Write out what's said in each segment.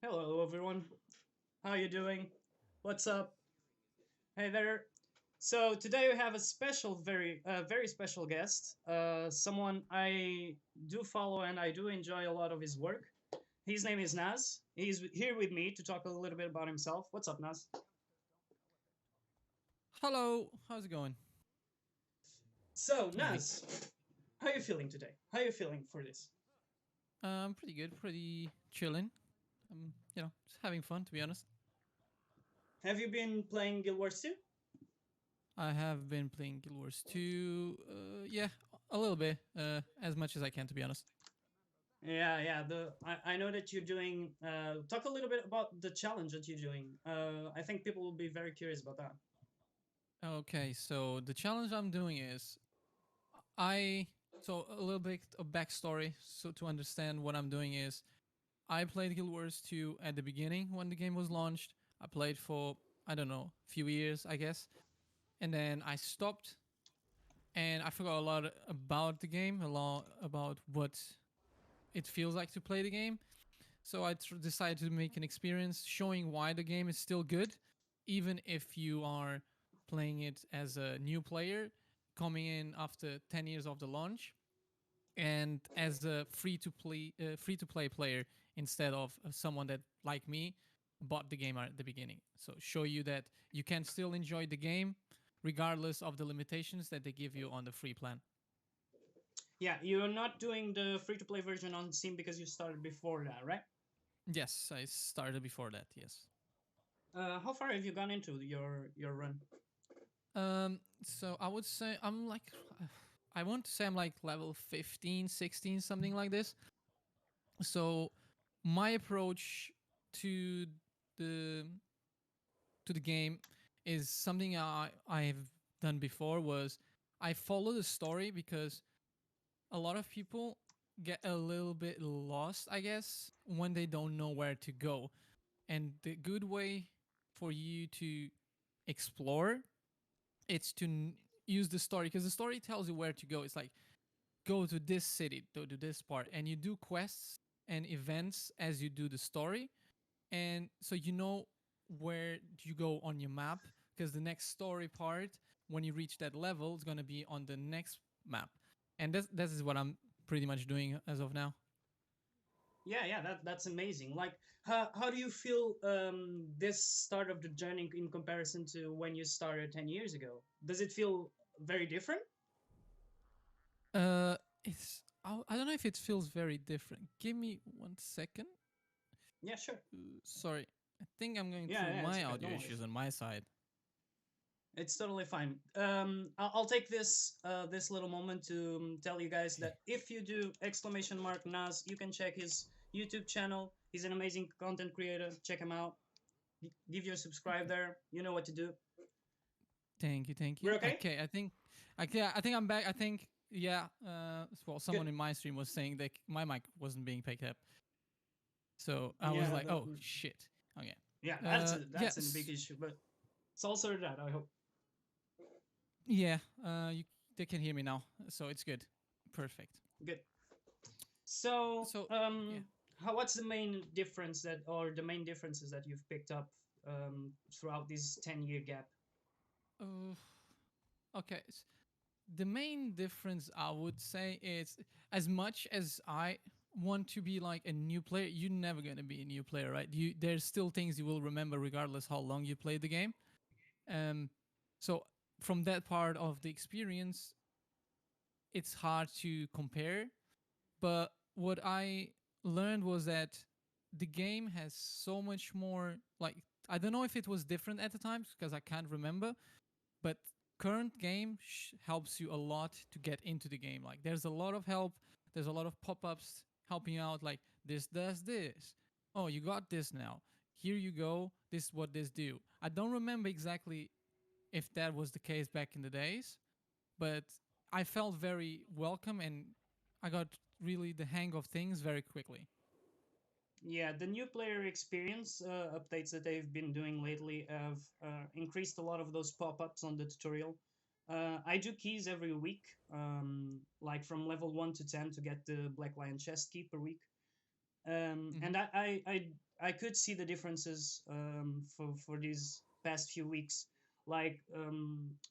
Hello, everyone. How you doing? What's up? Hey there. So today we have a special, very special guest. Someone I do follow and I do enjoy a lot of his work. His name is Naz. He's here with me to talk a little bit about himself. What's up, Naz? Hello, how's it going? So, Hey, Naz, how are you feeling today? How are you feeling for this? pretty good, pretty chilling. Just having fun to be honest. Have you been playing Guild Wars 2? I have been playing Guild Wars 2, yeah, a little bit, as much as I can to be honest. Yeah. I know that you're doing. Talk a little bit about the challenge that you're doing. I think people will be very curious about that. Okay, so the challenge I'm doing is I so a little bit of backstory so to understand what I'm doing is I played Guild Wars 2 at the beginning when the game was launched. I played for I don't know, a few years, I guess. And then I stopped and I forgot a lot about the game, a lot about what it feels like to play the game. So I decided to make an experience showing why the game is still good, even if you are playing it as a new player coming in after 10 years of the launch and as a free to play player instead of someone that like me bought the game at the beginning. So show you that you can still enjoy the game regardless of the limitations that they give you on the free plan. Yeah, you're not doing the free to play version on Steam because you started before that, right? Yes, I started before that. Yes. How far have you gone into your run? So I would say I'm like, I want to say I'm like level 15, 16, something like this. So my approach to the to the game is something I've done before was I follow the story because a lot of people get a little bit lost, I guess, when they don't know where to go. And the good way for you to explore it's to use the story because the story tells you where to go. It's like go to this city, go to this part, and you do quests and events as you do the story, and so you know where you go on your map because the next story part, when you reach that level, is gonna be on the next map, and this is what I'm pretty much doing as of now. Yeah, that's amazing. Like, how do you feel this start of the journey in comparison to when you started 10 years ago? Does it feel very different? It's I don't know if it feels very different. Give me 1 second. Yeah, sure. Sorry, I think I'm going through Yeah, it's my okay. audio Don't worry. issues on my side. It's totally fine. I'll take this little moment to tell you guys that if you do exclamation mark Nas, you can check his YouTube channel. He's an amazing content creator. Check him out. Give you a subscribe Okay. there. You know what to do. Thank you, thank We're you. okay. Okay, I think I'm back. I think yeah. Well, someone Good. in my stream was saying that my mic wasn't being picked up, so I was Yeah. like, oh shit. Okay. Yeah. That's a big Yes. issue, but it's all sorted out. I hope. Yeah. They can hear me now, so it's good. Perfect. Good. So, So yeah. what's the main difference that, or the main differences that you've picked up throughout this 10-year gap? Uh, okay. The main difference I would say is as much as I want to be like a new player, you're never gonna be a new player, right? There's still things you will remember regardless how long you play the game. Um, so from that part of the experience, it's hard to compare. But what I learned was that the game has so much more. Like I don't know if it was different at the time because I can't remember, but current game helps you a lot to get into the game. Like there's a lot of help. There's a lot of pop-ups helping you out. Like this does this. Oh, you got this now. Here you go. This is what this do. I don't remember exactly if that was the case back in the days, but I felt very welcome and I got really the hang of things very quickly. Yeah, the new player experience updates that they've been doing lately have increased a lot of those pop-ups on the tutorial. I do keys every week, like from level 1 to 10 to get the Black Lion chest key per week. Hmm. And I could see the differences for these past few weeks. Like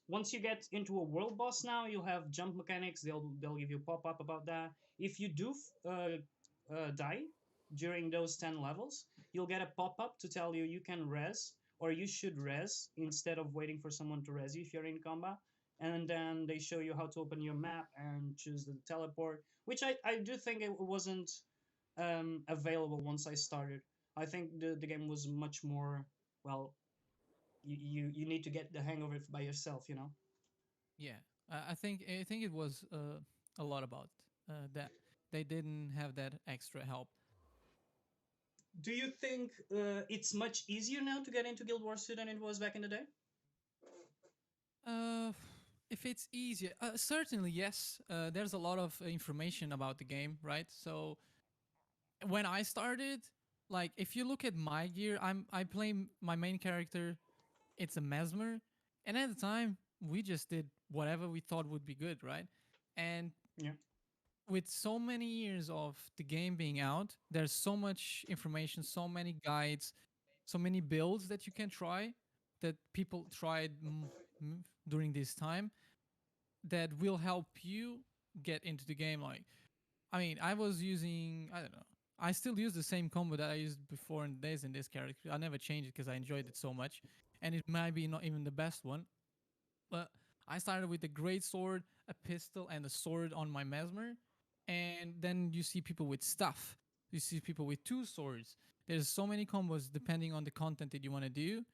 once you get into a world boss, now you'll have jump mechanics. They'll give you pop up about that. If you do die during those 10 levels, you'll get a pop up to tell you can res or you should res instead of waiting for someone to res you if you're in combat. And then they show you how to open your map and choose the teleport, which I do think it wasn't available once I started. I think the game was much more well. You need to get the hang of it by yourself. You know. Yeah, I think it was a lot about that. They didn't have that extra help. Do you think it's much easier now to get into Guild Wars 2 than it was back in the day? Uh, if it's easier, certainly yes. There's a lot of information about the game, right? So when I started, like if you look at my gear, I play my main character. It's a mesmer, and at the time we just did whatever we thought would be good, right? And Yeah. with so many years of the game being out, there's so much information, so many guides, so many builds that you can try that people tried during this time that will help you get into the game. Like, I mean, I was using, I don't know, I still use the same combo that I used before in days in this character. I never changed it because I enjoyed it so much, and it might be not even the best one. But I started with a great sword, a pistol, and a sword on my mesmer, and then you see people with stuff. You see people with two swords. There's so many combos depending on the content that you want to do.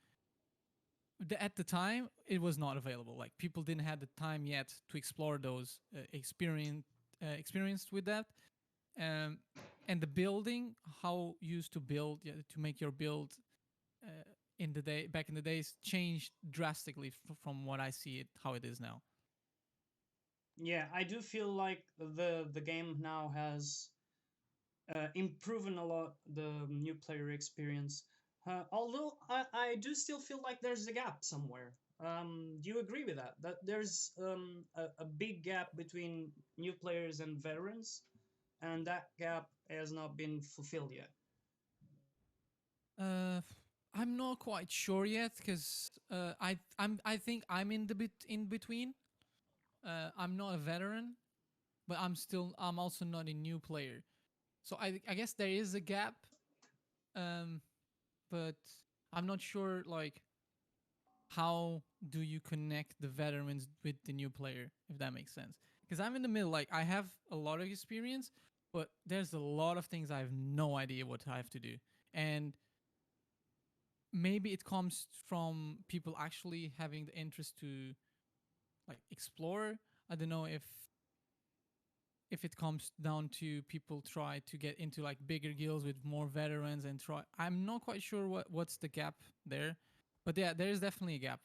At the time, it was not available. Like people didn't have the time yet to explore those experienced with that. Um, and the building, how you used to build, yeah, to make your build uh, in the day back in the days changed drastically from what I see it how it is now. Yeah, I do feel like the game now has improving a lot the new player experience. Although I do still feel like there's a gap somewhere. Do you agree with that? That there's a big gap between new players and veterans, and that gap has not been fulfilled yet. Uh, I'm not quite sure yet because I think I'm in the bit in between. I'm not a veteran, but I'm also not a new player. So I guess there is a gap. Um, but I'm not sure like how do you connect the veterans with the new player, if that makes sense. Because I'm in the middle, like I have a lot of experience, but there's a lot of things I have no idea what I have to do. And maybe it comes from people actually having the interest to like explore. I don't know if it comes down to people try to get into like bigger guilds with more veterans and try. I'm not quite sure what's the gap there, but yeah, there is definitely a gap.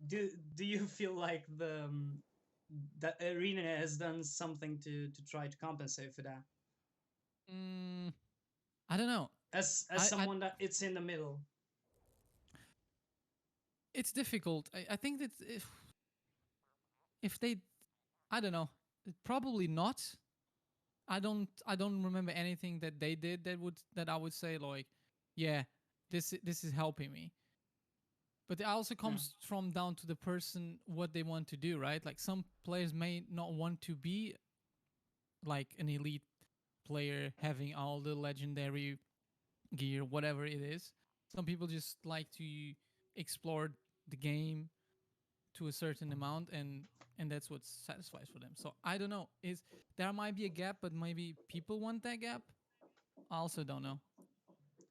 Do you feel like the arena has done something to try to compensate for that? Mm, I don't know. As I someone that it's in the middle. It's difficult. I think that if they, I don't know, probably not. I don't remember anything that they did that I would say like, yeah, this is helping me. But it also Yeah. comes from down to the person what they want to do, right? Like some players may not want to be like an elite player having all the legendary gear, whatever it is. Some people just like to explore the game to a certain amount, and that's what satisfies for them. So I don't know. Is there might be a gap, but maybe people want that gap. I also don't know.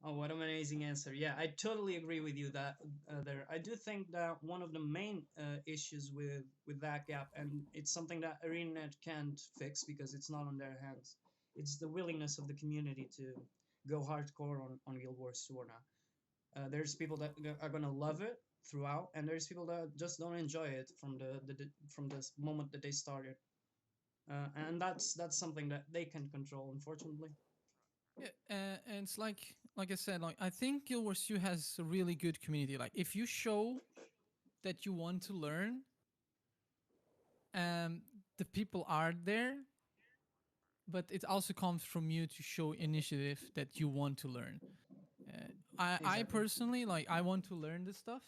Oh, what an amazing answer! Yeah, I totally agree with you that there. I do think that one of the main issues with that gap, and it's something that ArenaNet can't fix because it's not on their hands. It's the willingness of the community to go hardcore on Guild Wars 2 or not. There's people that are gonna love it throughout, and there's people that just don't enjoy it from the moment that they started. And that's something that they can control, unfortunately. Yeah, and it's like I said, like I think Guild Wars 2 has a really good community. Like if you show that you want to learn, um, the people are there. but it also comes from you to show initiative that you want to learn. I Exactly. personally like I want to learn this stuff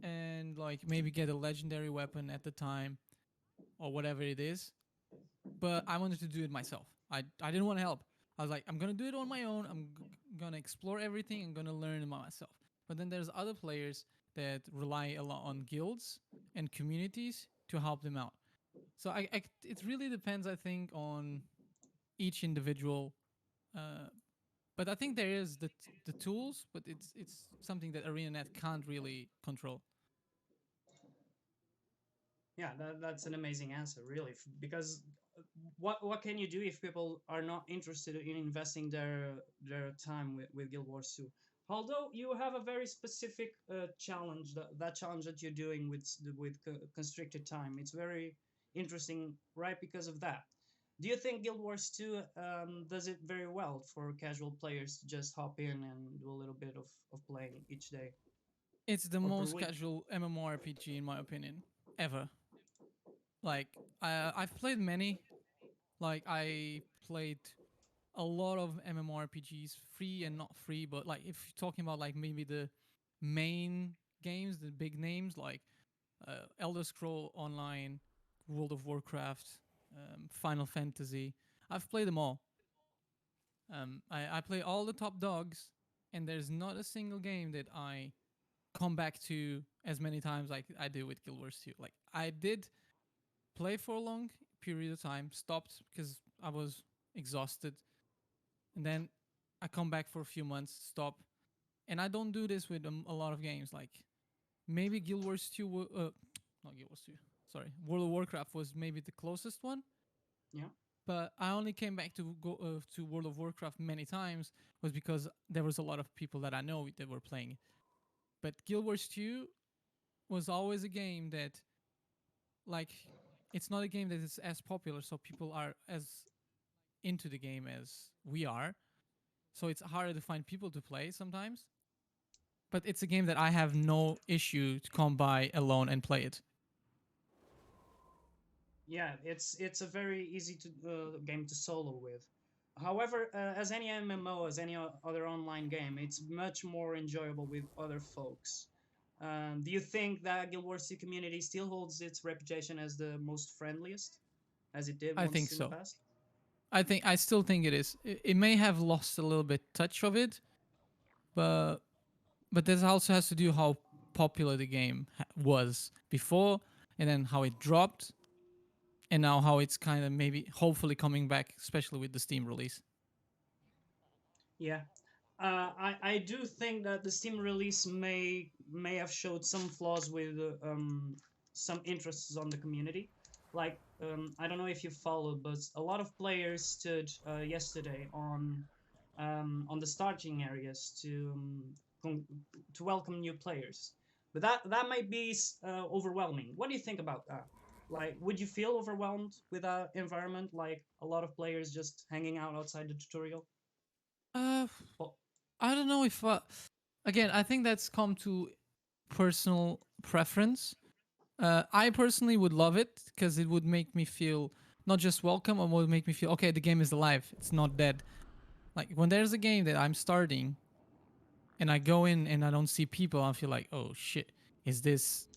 and like maybe get a legendary weapon at the time or whatever it is, but I wanted to do it myself. I didn't want to help. I was like, I'm gonna do it on my own. Gonna explore everything. I'm gonna learn by myself. But then there's other players that rely a lot on guilds and communities to help them out. So it really depends, I think, on each individual. Uh, but I think there is the tools, but it's something that ArenaNet can't really control. Yeah, that's an amazing answer, really. Because what can you do if people are not interested in investing their time with Guild Wars 2? Although you have a very specific challenge, that challenge that you're doing with constricted time, it's very interesting, right? Because of that. Do you think Guild Wars 2 does it very well for casual players to just hop in and do a little bit of playing each day It's the or per most week? casual MMORPG in my opinion ever. Like I've played many. Like I played a lot of MMORPGs, free and not free. But like if you're talking about like maybe the main games, the big names like Elder Scroll Online, World of Warcraft, Final Fantasy, I've played them all. I play all the top dogs, and there's not a single game that I come back to as many times like I do with Guild Wars 2. Like I did play for a long period of time, stopped because I was exhausted, and then I come back for a few months, stop, and I don't do this with a lot of games. Like maybe Guild Wars 2, not Guild Wars 2, sorry, World of Warcraft was maybe the closest one, Yeah. but I only came back to go to World of Warcraft many times was because there was a lot of people that I know that were playing it. But Guild Wars 2 was always a game that like it's not a game that is as popular, so people are as into the game as we are. So it's harder to find people to play sometimes. But it's a game that I have no issue to come by alone and play it. Yeah, it's a very easy to game to solo with. However, as any MMO, as any other online game, it's much more enjoyable with other folks. Do you think that Guild Wars 2 community still holds its reputation as the most friendliest, as it did I think once in the so. past? I still think it is. It may have lost a little bit touch of it, but this also has to do how popular the game was before, and then how it dropped, and now how it's kind of maybe hopefully coming back, especially with the Steam release. Yeah, I do think that the Steam release may have showed some flaws with some interests on the community. Like I don't know if you followed, but a lot of players stood yesterday on the starting areas con- to welcome new players. But that might be overwhelming. What do you think about that? Like, would you feel overwhelmed with that environment? Like a lot of players just hanging out outside the tutorial? Uh, Well, I don't know if again, I think that's come to personal preference. I personally would love it because it would make me feel not just welcome, or would make me feel okay. The game is alive; it's not dead. Like when there's a game that I'm starting and I go in and I don't see people, I feel like, oh shit, is this?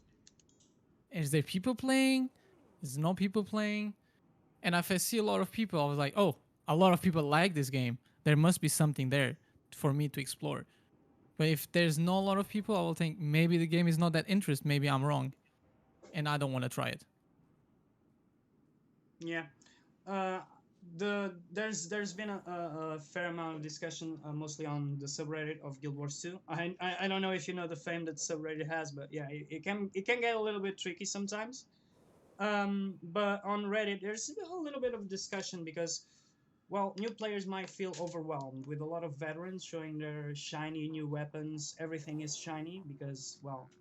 Is there people playing? Is there no people playing? And if I see a lot of people, I was like, oh, a lot of people like this game. There must be something there for me to explore. But if there's not a lot of people, I will think maybe the game is not that interesting. Maybe I'm wrong, and I don't want to try it. yeah. Uh, there's been a fair amount of discussion, mostly on the subreddit of Guild Wars 2. I don't know if you know the fame that subreddit has, but yeah, it can get a little bit tricky sometimes. But on Reddit, there's a little bit of discussion because, well, new players might feel overwhelmed with a lot of veterans showing their shiny new weapons. Everything is shiny because, well,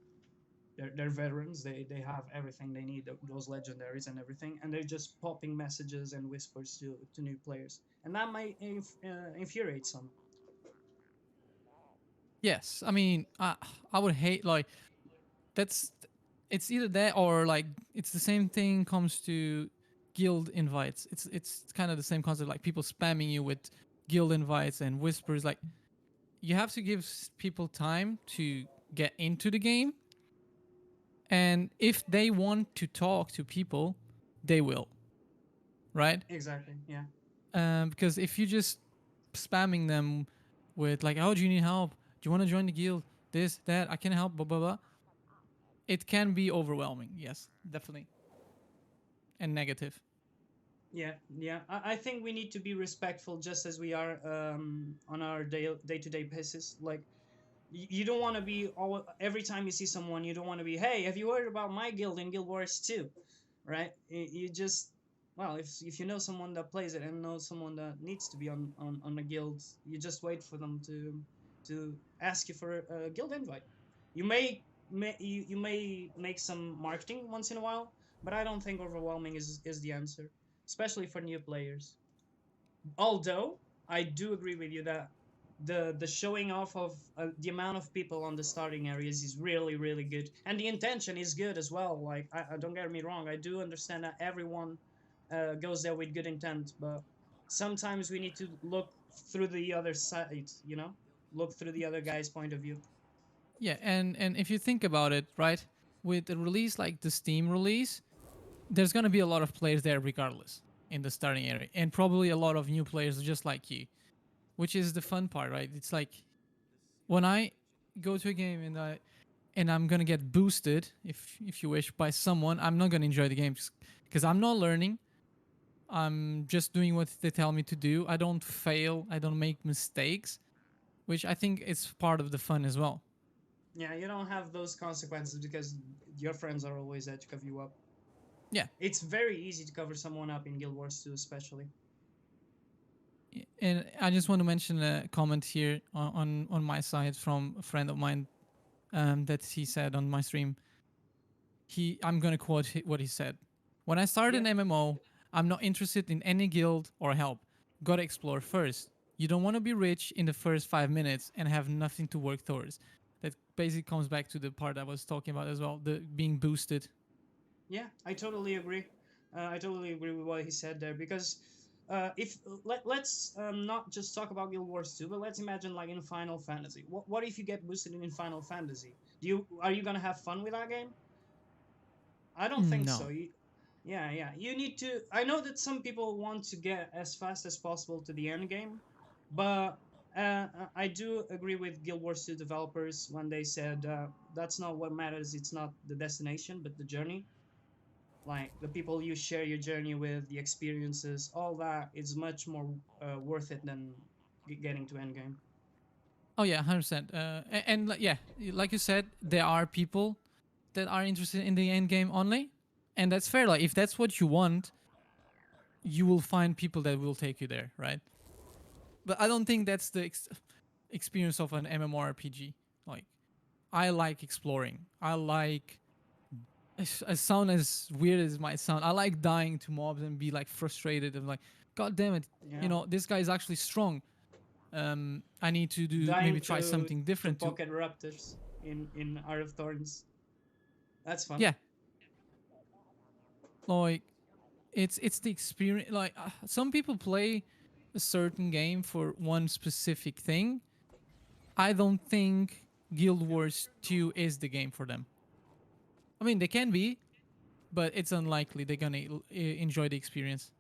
they're veterans. They have everything they need, those legendaries and everything, and they're just popping messages and whispers to new players, and that might infuriate some. Yes, I mean, I would hate like that's it's either that or like it's the same thing comes to guild invites. It's kind of the same concept, like people spamming you with guild invites and whispers. Like you have to give people time to get into the game, and if they want to talk to people, they will, right? Exactly. Yeah. Because if you just spamming them with like, "Oh, do you need help? Do you want to join the guild? This, that, I can help." Blah blah blah. It can be overwhelming. Yes, definitely, and negative. Yeah, yeah. I think we need to be respectful just as we are on our day to day basis. Like, you don't want to be all every time you see someone, you don't want to be, hey, have you heard about my guild in Guild Wars 2? Right? You just, well, if you know someone that plays it and know someone that needs to be on a guild, you just wait for them to ask you for a guild invite. You may make some marketing once in a while, but I don't think overwhelming is the answer, especially for new players. Although I do agree with you that the showing off of the amount of people on the starting areas is really good, and the intention is good as well. Like, I don't get me wrong, I do understand that everyone goes there with good intent, but sometimes we need to look through the other side. Look through the other guy's point of view. Yeah, and if you think about it, right, with a release like the Steam release, there's gonna be a lot of players there regardless in the starting area, and probably a lot of new players just like you, which is the fun part, right? It's like when I go to a game and I'm gonna get boosted, if you wish, by someone, I'm not gonna enjoy the game because I'm not learning. I'm just doing what they tell me to do. I don't fail. I don't make mistakes, which I think is part of the fun as well. Yeah, you don't have those consequences because your friends are always there to cover you up. Yeah, It's very easy to cover someone up in Guild Wars 2, especially. and I just want to mention a comment here on my side from a friend of mine, that he said on my stream. I'm gonna quote what he said. When I start Yeah, an MMO, I'm not interested in any guild or help. Gotta explore first. You don't want to be rich in the first 5 minutes and have nothing to work towards. That basically comes back to the part I was talking about as well, the being boosted. yeah, I totally agree. I totally agree with what he said there because if let's not just talk about Guild Wars 2, but let's imagine like in Final Fantasy. What if you get boosted in Final Fantasy? Are you gonna have fun with that game? I don't think so. No. Yeah, yeah. You need to. I know that some people want to get as fast as possible to the end game, but I do agree with Guild Wars 2 developers when they said that's not what matters. It's not the destination, but the journey. Like the people you share your journey with, the experiences, all that is much more worth it than getting to endgame. Oh yeah, 100%. Yeah, like you said, there are people that are interested in the end game only, and that's fair. Like if that's what you want, you will find people that will take you there, right? But I don't think that's the experience of an MMORPG. Like I like exploring. I like, as sound as weird as it might sound, I like dying to mobs and be like frustrated and like, God damn it, Yeah, this guy is actually strong. I need to do dying maybe try something to different to, pocket raptors in Art of Thorns. That's fun. yeah, like it's the experience. Like some people play a certain game for one specific thing. I don't think Guild Wars 2 is the game for them. I mean, they can be, but it's unlikely they're gonna enjoy the experience.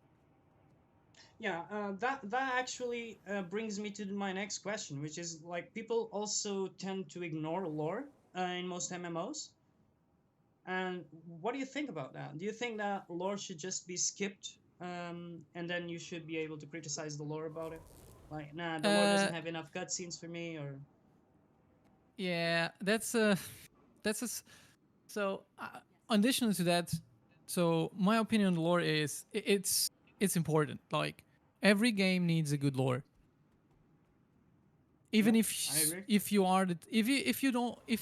Yeah, that actually brings me to my next question, which is like people also tend to ignore lore in most MMOs. And what do you think about that? Do you think that lore should just be skipped, and then you should be able to criticize the lore about it? Like, nah, the lore Uh, doesn't have enough cutscenes for me, or yeah, that's a so. Additional to that, so my opinion on lore is it's important. Like every game needs a good lore. Even yeah, I agree. if you are if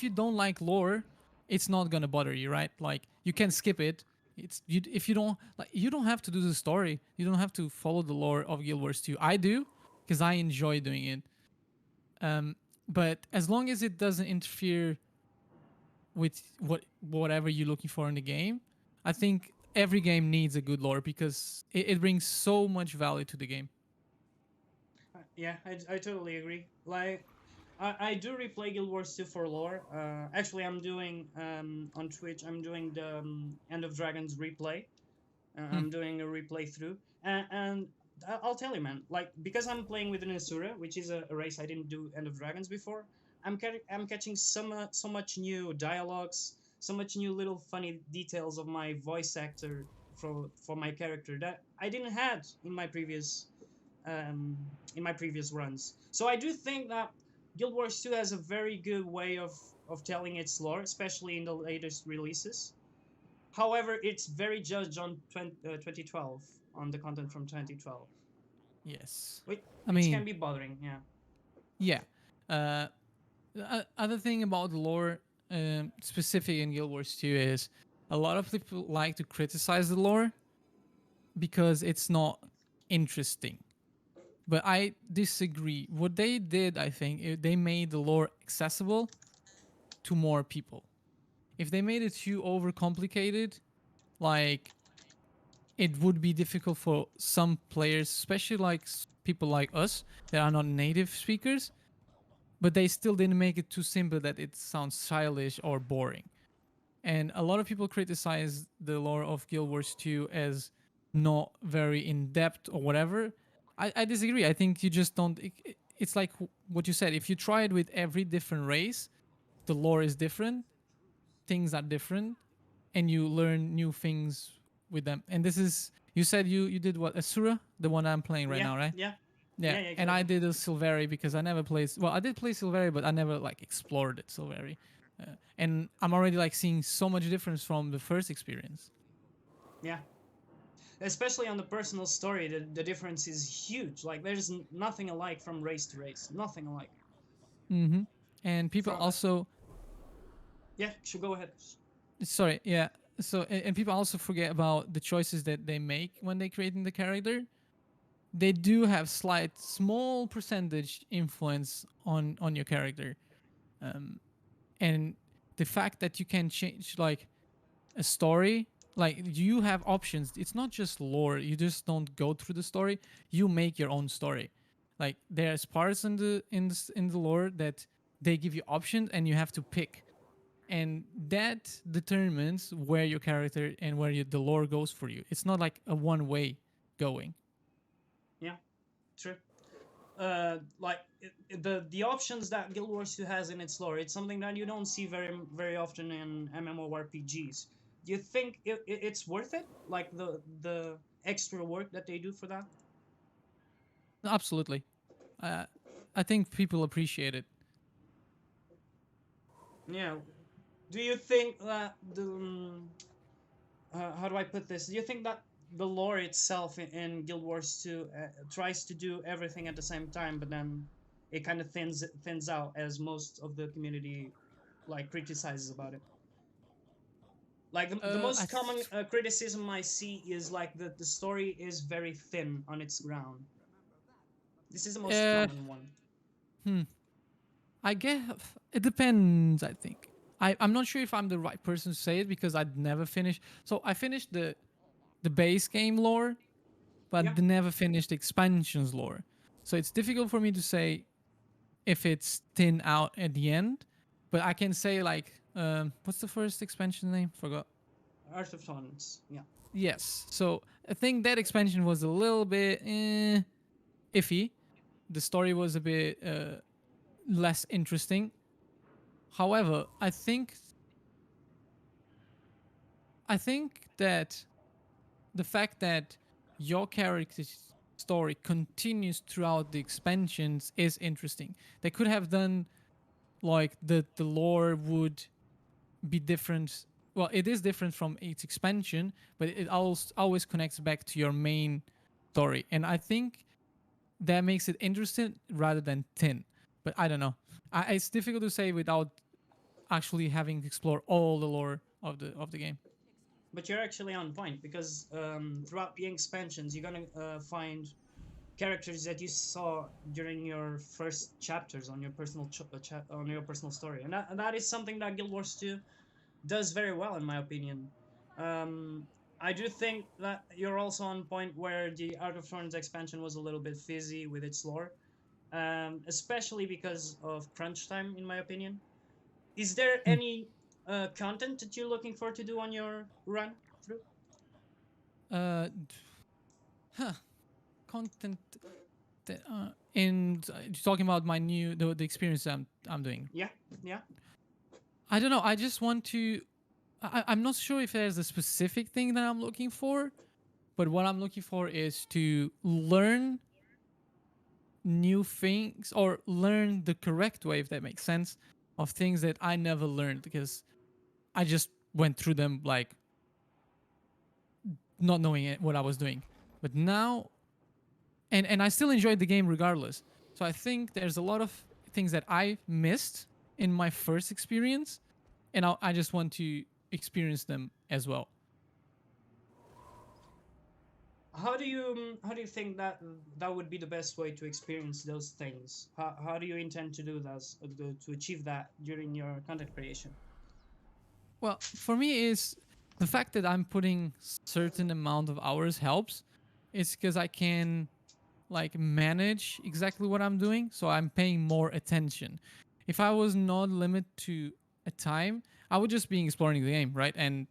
you don't like lore, it's not gonna bother you, right? Like you can skip it. It's you if you don't like, you don't have to do the story. You don't have to follow the lore of Guild Wars 2. I do because I enjoy doing it. Um, but as long as it doesn't interfere with whatever you're looking for in the game, I think every game needs a good lore because it brings so much value to the game. Yeah, I totally agree. Like, I do replay Guild Wars 2 for lore. Actually, I'm doing on Twitch. I'm doing the End of Dragons replay. Hmm. I'm doing a replay through, and I'll tell you, man. Like, because I'm playing with an Asura, which is a race I didn't do End of Dragons before. I'm catching so much new dialogues, so much new little funny details of my voice actor for my character that I didn't had um, in my previous runs. So I do think that Guild Wars 2 has a very good way of telling its lore, especially in the latest releases. However, it's very judged on 2012, on the content from 2012, Yes. which, I which can mean, be bothering. Yeah, yeah. Uh, the other thing about the lore, specific in Guild Wars 2, is a lot of people like to criticize the lore because it's not interesting. But I disagree. What they did, I think, they made the lore accessible to more people. If they made it too overcomplicated, like it would be difficult for some players, especially like people like us that are not native speakers, but they still didn't make it too simple that it sounds childish or boring. And a lot of people criticize the lore of Guild Wars 2 as not very in depth or whatever. I disagree. I think you just don't. It's like what you said. If you try it with every different race, the lore is different, things are different, and you learn new things with them. And this is, you said you did what, Asura, the one I'm playing right yeah, now, right? yeah, Yeah, yeah, yeah, and I exactly. did a Silveri because I never played. Well, I did play Silveri, but I never like explored it Silveri, and I'm already like seeing so much difference from the first experience. Yeah, especially on the personal story, the difference is huge. Like, there's nothing alike from race to race. Nothing alike. Mm-hmm. And people From also, yeah, should go ahead. sorry, yeah. So and people also forget about the choices that they make when they creating the character. They do have slight, small percentage influence on your character, um, and the fact that you can change like a story, like you have options. It's not just lore. You just don't go through the story. You make your own story. Like there's parts in the lore that they give you options and you have to pick, and that determines where your character and where the lore goes for you. It's not like a one way going. Yeah, true. Like the options that Guild Wars 2 has in its lore, it's something that you don't see very often in MMORPGs. Do you think it's worth it? Like the extra work that they do for that? Absolutely. uh, I think people appreciate it. Yeah. Do you think that how do I put this? Do you think that the lore itself in Guild Wars 2 tries to do everything at the same time, but then it kind of thins out as most of the community like criticizes about it? Like the I most common criticism I see is like the story is very thin on its ground. This is the most uh, common one. hmm. I guess it depends. I think I'm not sure if I'm the right person to say it because I'd never finished. So I finished the base game lore, Yeah, but never finished the expansions lore. So it's difficult for me to say if it's thin out at the end. But I can say like, what's the first expansion name? Forgot. Earth of Tones. Yeah, Yes. So I think that expansion was a little bit iffy. The story was a bit less interesting. However, I think that the fact that your character's story continues throughout the expansions is interesting. They could have done like the lore would be different. Well, it is different from each expansion, but it always connects back to your main story, and I think that makes it interesting rather than thin. But I don't know. It's difficult to say without actually having to explore all the lore of the game. but you're actually on point because throughout the expansions, you're gonna find characters that you saw during your first chapters on your on your personal story, and that is something that Guild Wars 2 does very well, in my opinion. Um, I do think that you're also on point where the Art of Thorns expansion was a little bit fizzy with its lore, especially because of crunch time, in my opinion. Is there Hmm. any content that you're looking for to do on your run through? Uh, huh. Content. You're talking about my new the experience I'm doing. Yeah, yeah, I don't know. I just want to. I'm not sure if there's a specific thing that I'm looking for, but what I'm looking for is to learn new things or learn the correct way, if that makes sense, of things that I never learned because I just went through them like not knowing what I was doing. But now, and I still enjoyed the game regardless. So I think there's a lot of things that I missed in my first experience, and I just want to experience them as well. how do you think that that would be the best way to experience those things? How do you intend to do that, to achieve that during your content creation? Well, for me is the fact that I'm putting certain amount of hours helps. It's because I can like manage exactly what I'm doing, so I'm paying more attention. If I was not limited to a time, I would just be exploring the game, right? And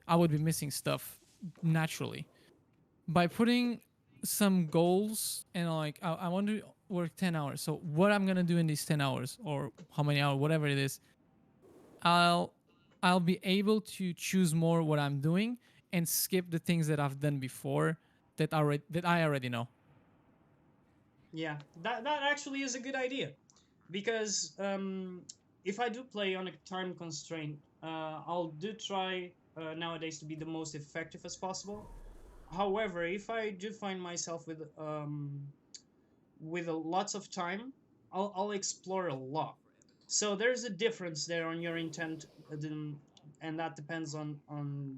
I would be missing stuff naturally. By putting some goals and like I want to work 10 hours. So what I'm gonna do in these 10 hours or how many hours, whatever it is, I'll I'll be able to choose more what I'm doing and skip the things that I've done before that I already know. Yeah, that actually is a good idea, because if I do play on a time constraint, I'll do try nowadays to be the most effective as possible. However, if I do find myself with lots of time, I'll explore a lot. So there's a difference there on your intent, and that depends on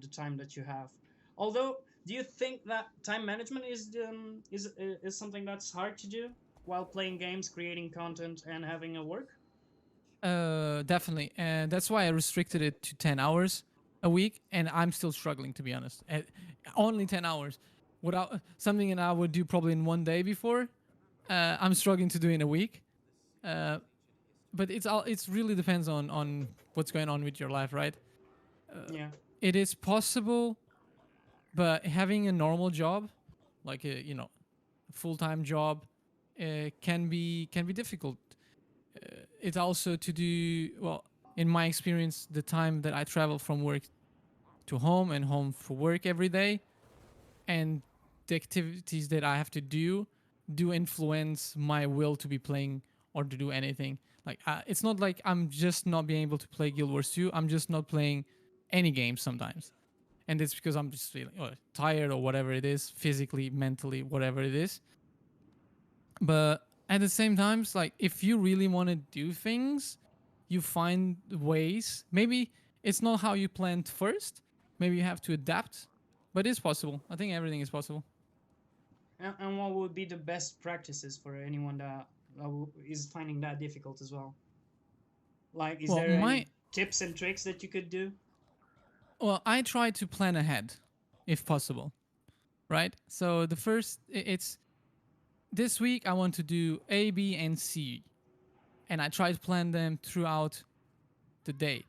the time that you have. Although, do you think that time management is something that's hard to do while playing games, creating content, and having a work? Definitely, and that's why I restricted it to 10 hours a week, and I'm still struggling to be honest. Only 10 hours, without something that I would do probably in one day before. I'm struggling to do in a week. Uh, but it's really depends on what's going on with your life, right? Yeah, It is possible, but having a normal job, like a full time job, can be difficult. It's also to do well. In my experience, the time that I travel from work to home and home for work every day, and the activities that I have to do influence my will to be playing or to do anything. Like it's not like I'm just not being able to play Guild Wars 2. I'm just not playing any games sometimes, and it's because I'm just feeling tired or whatever it is, physically, mentally, whatever it is. But at the same time, it's like if you really want to do things, you find ways. Maybe it's not how you planned first. Maybe you have to adapt, but it's possible. I think everything is possible. and what would be the best practices for anyone that is finding that difficult as well? Like, is Well, there any tips and tricks that you could do? I try to plan ahead, if possible. Right. So the first, it's this week I want to do A, B, and C, and I try to plan them throughout the day.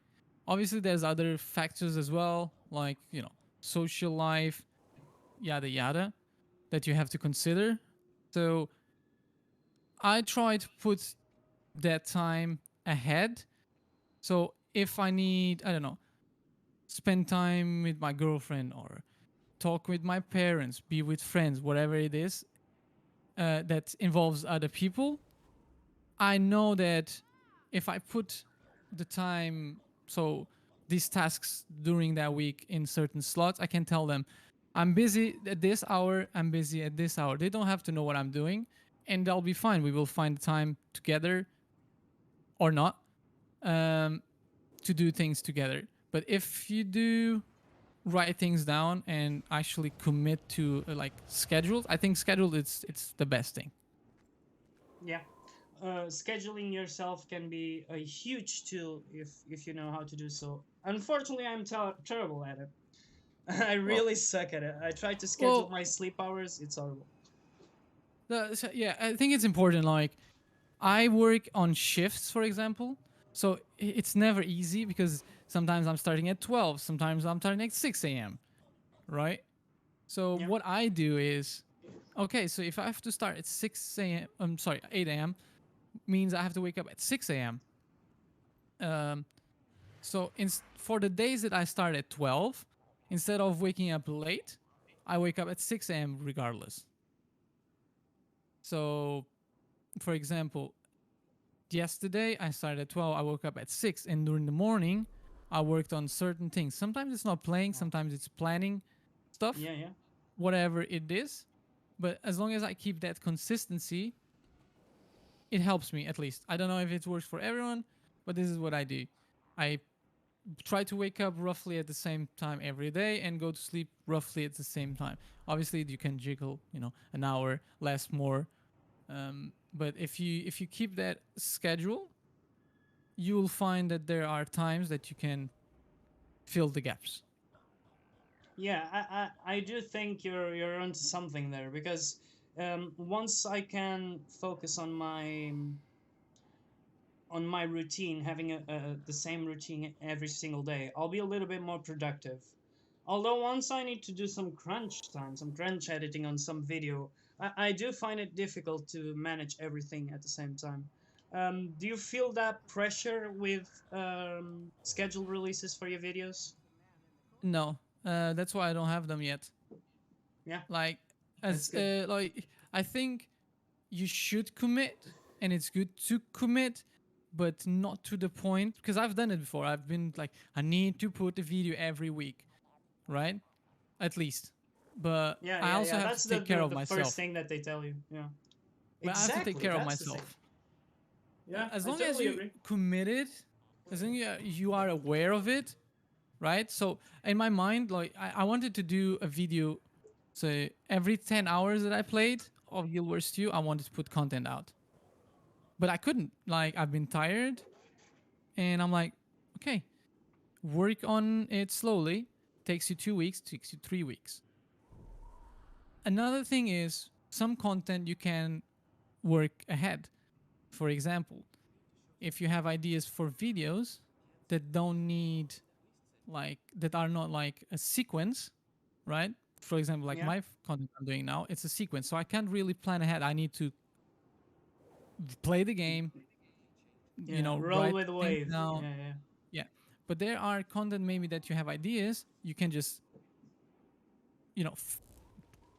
Obviously, there's other factors as well, like social life, yada yada, that you have to consider. So I try to put that time ahead. So if I need, I don't know, spend time with my girlfriend or talk with my parents, be with friends, whatever it is that involves other people, I know that if I put the time, so these tasks during that week in certain slots, I can tell them, I'm busy at this hour, I'm busy at this hour. They don't have to know what I'm doing, and they'll be fine. We will find time together or not um, to do things together. But if you do write things down and actually commit to like schedules, I think schedule it's the best thing. Yeah, scheduling yourself can be a huge tool if you know how to do so. Unfortunately, I'm terrible at it. I Well, really suck at it. I try to schedule well, my sleep hours. It's horrible. yeah, I think it's important. Like, I work on shifts, for example, so it's never easy because sometimes I'm starting at 12, sometimes I'm starting at 6 a.m. Right? So Yeah. what I do is, okay, so if I have to start at 6 a.m., I'm sorry, 8 a.m., means I have to wake up at 6 a.m. Um, so for the days that I start at 12, instead of waking up late, I wake up at 6 a.m. regardless. So, for example, yesterday I started at 12, I woke up at 6, and during the morning, I worked on certain things. Sometimes it's not playing, sometimes it's planning stuff, Yeah, yeah. whatever it is. But as long as I keep that consistency, it helps me at least. I don't know if it works for everyone, but this is what I do. I try to wake up roughly at the same time every day and go to sleep roughly at the same time. Obviously, you can jiggle, an hour less, more. But if you keep that schedule, you will find that there are times that you can fill the gaps. Yeah, I do think you're onto something there because once I can focus on my routine, having the same routine every single day, I'll be a little bit more productive. Although once I need to do some crunch time, some crunch editing on some video, I do find it difficult to manage everything at the same time. Do you feel that pressure with scheduled releases for your videos? No, that's why I don't have them yet. Yeah, Like, that's as good. I think you should commit, and it's good to commit, but not to the point, because I've done it before. I've been like, I need to put a video every week, right? At least. But Yeah, I yeah, also yeah. have to That's the, take care the of the first myself. thing that they tell you. Yeah, But I have to take exactly. care of That's the thing. myself. Yeah, As I long as totally you agree. committed, as long as you are aware of it, right? So in my mind, like, I wanted to do a video. So every 10 hours that I played of Guild Wars 2, I wanted to put content out. But I couldn't. Like, I've been tired, and I'm like, okay, work on it slowly. Takes you 2 weeks, takes you 3 weeks. Another thing is, some content you can work ahead. For example, if you have ideas for videos that don't need, like, that are not like a sequence, right? For example, like Yeah, my content I'm doing now, it's a sequence. So I can't really plan ahead. I need to play the game, yeah. Roll write with the things wave. down. Yeah, yeah, Yeah. But there are content maybe that you have ideas, you can just, you know, f-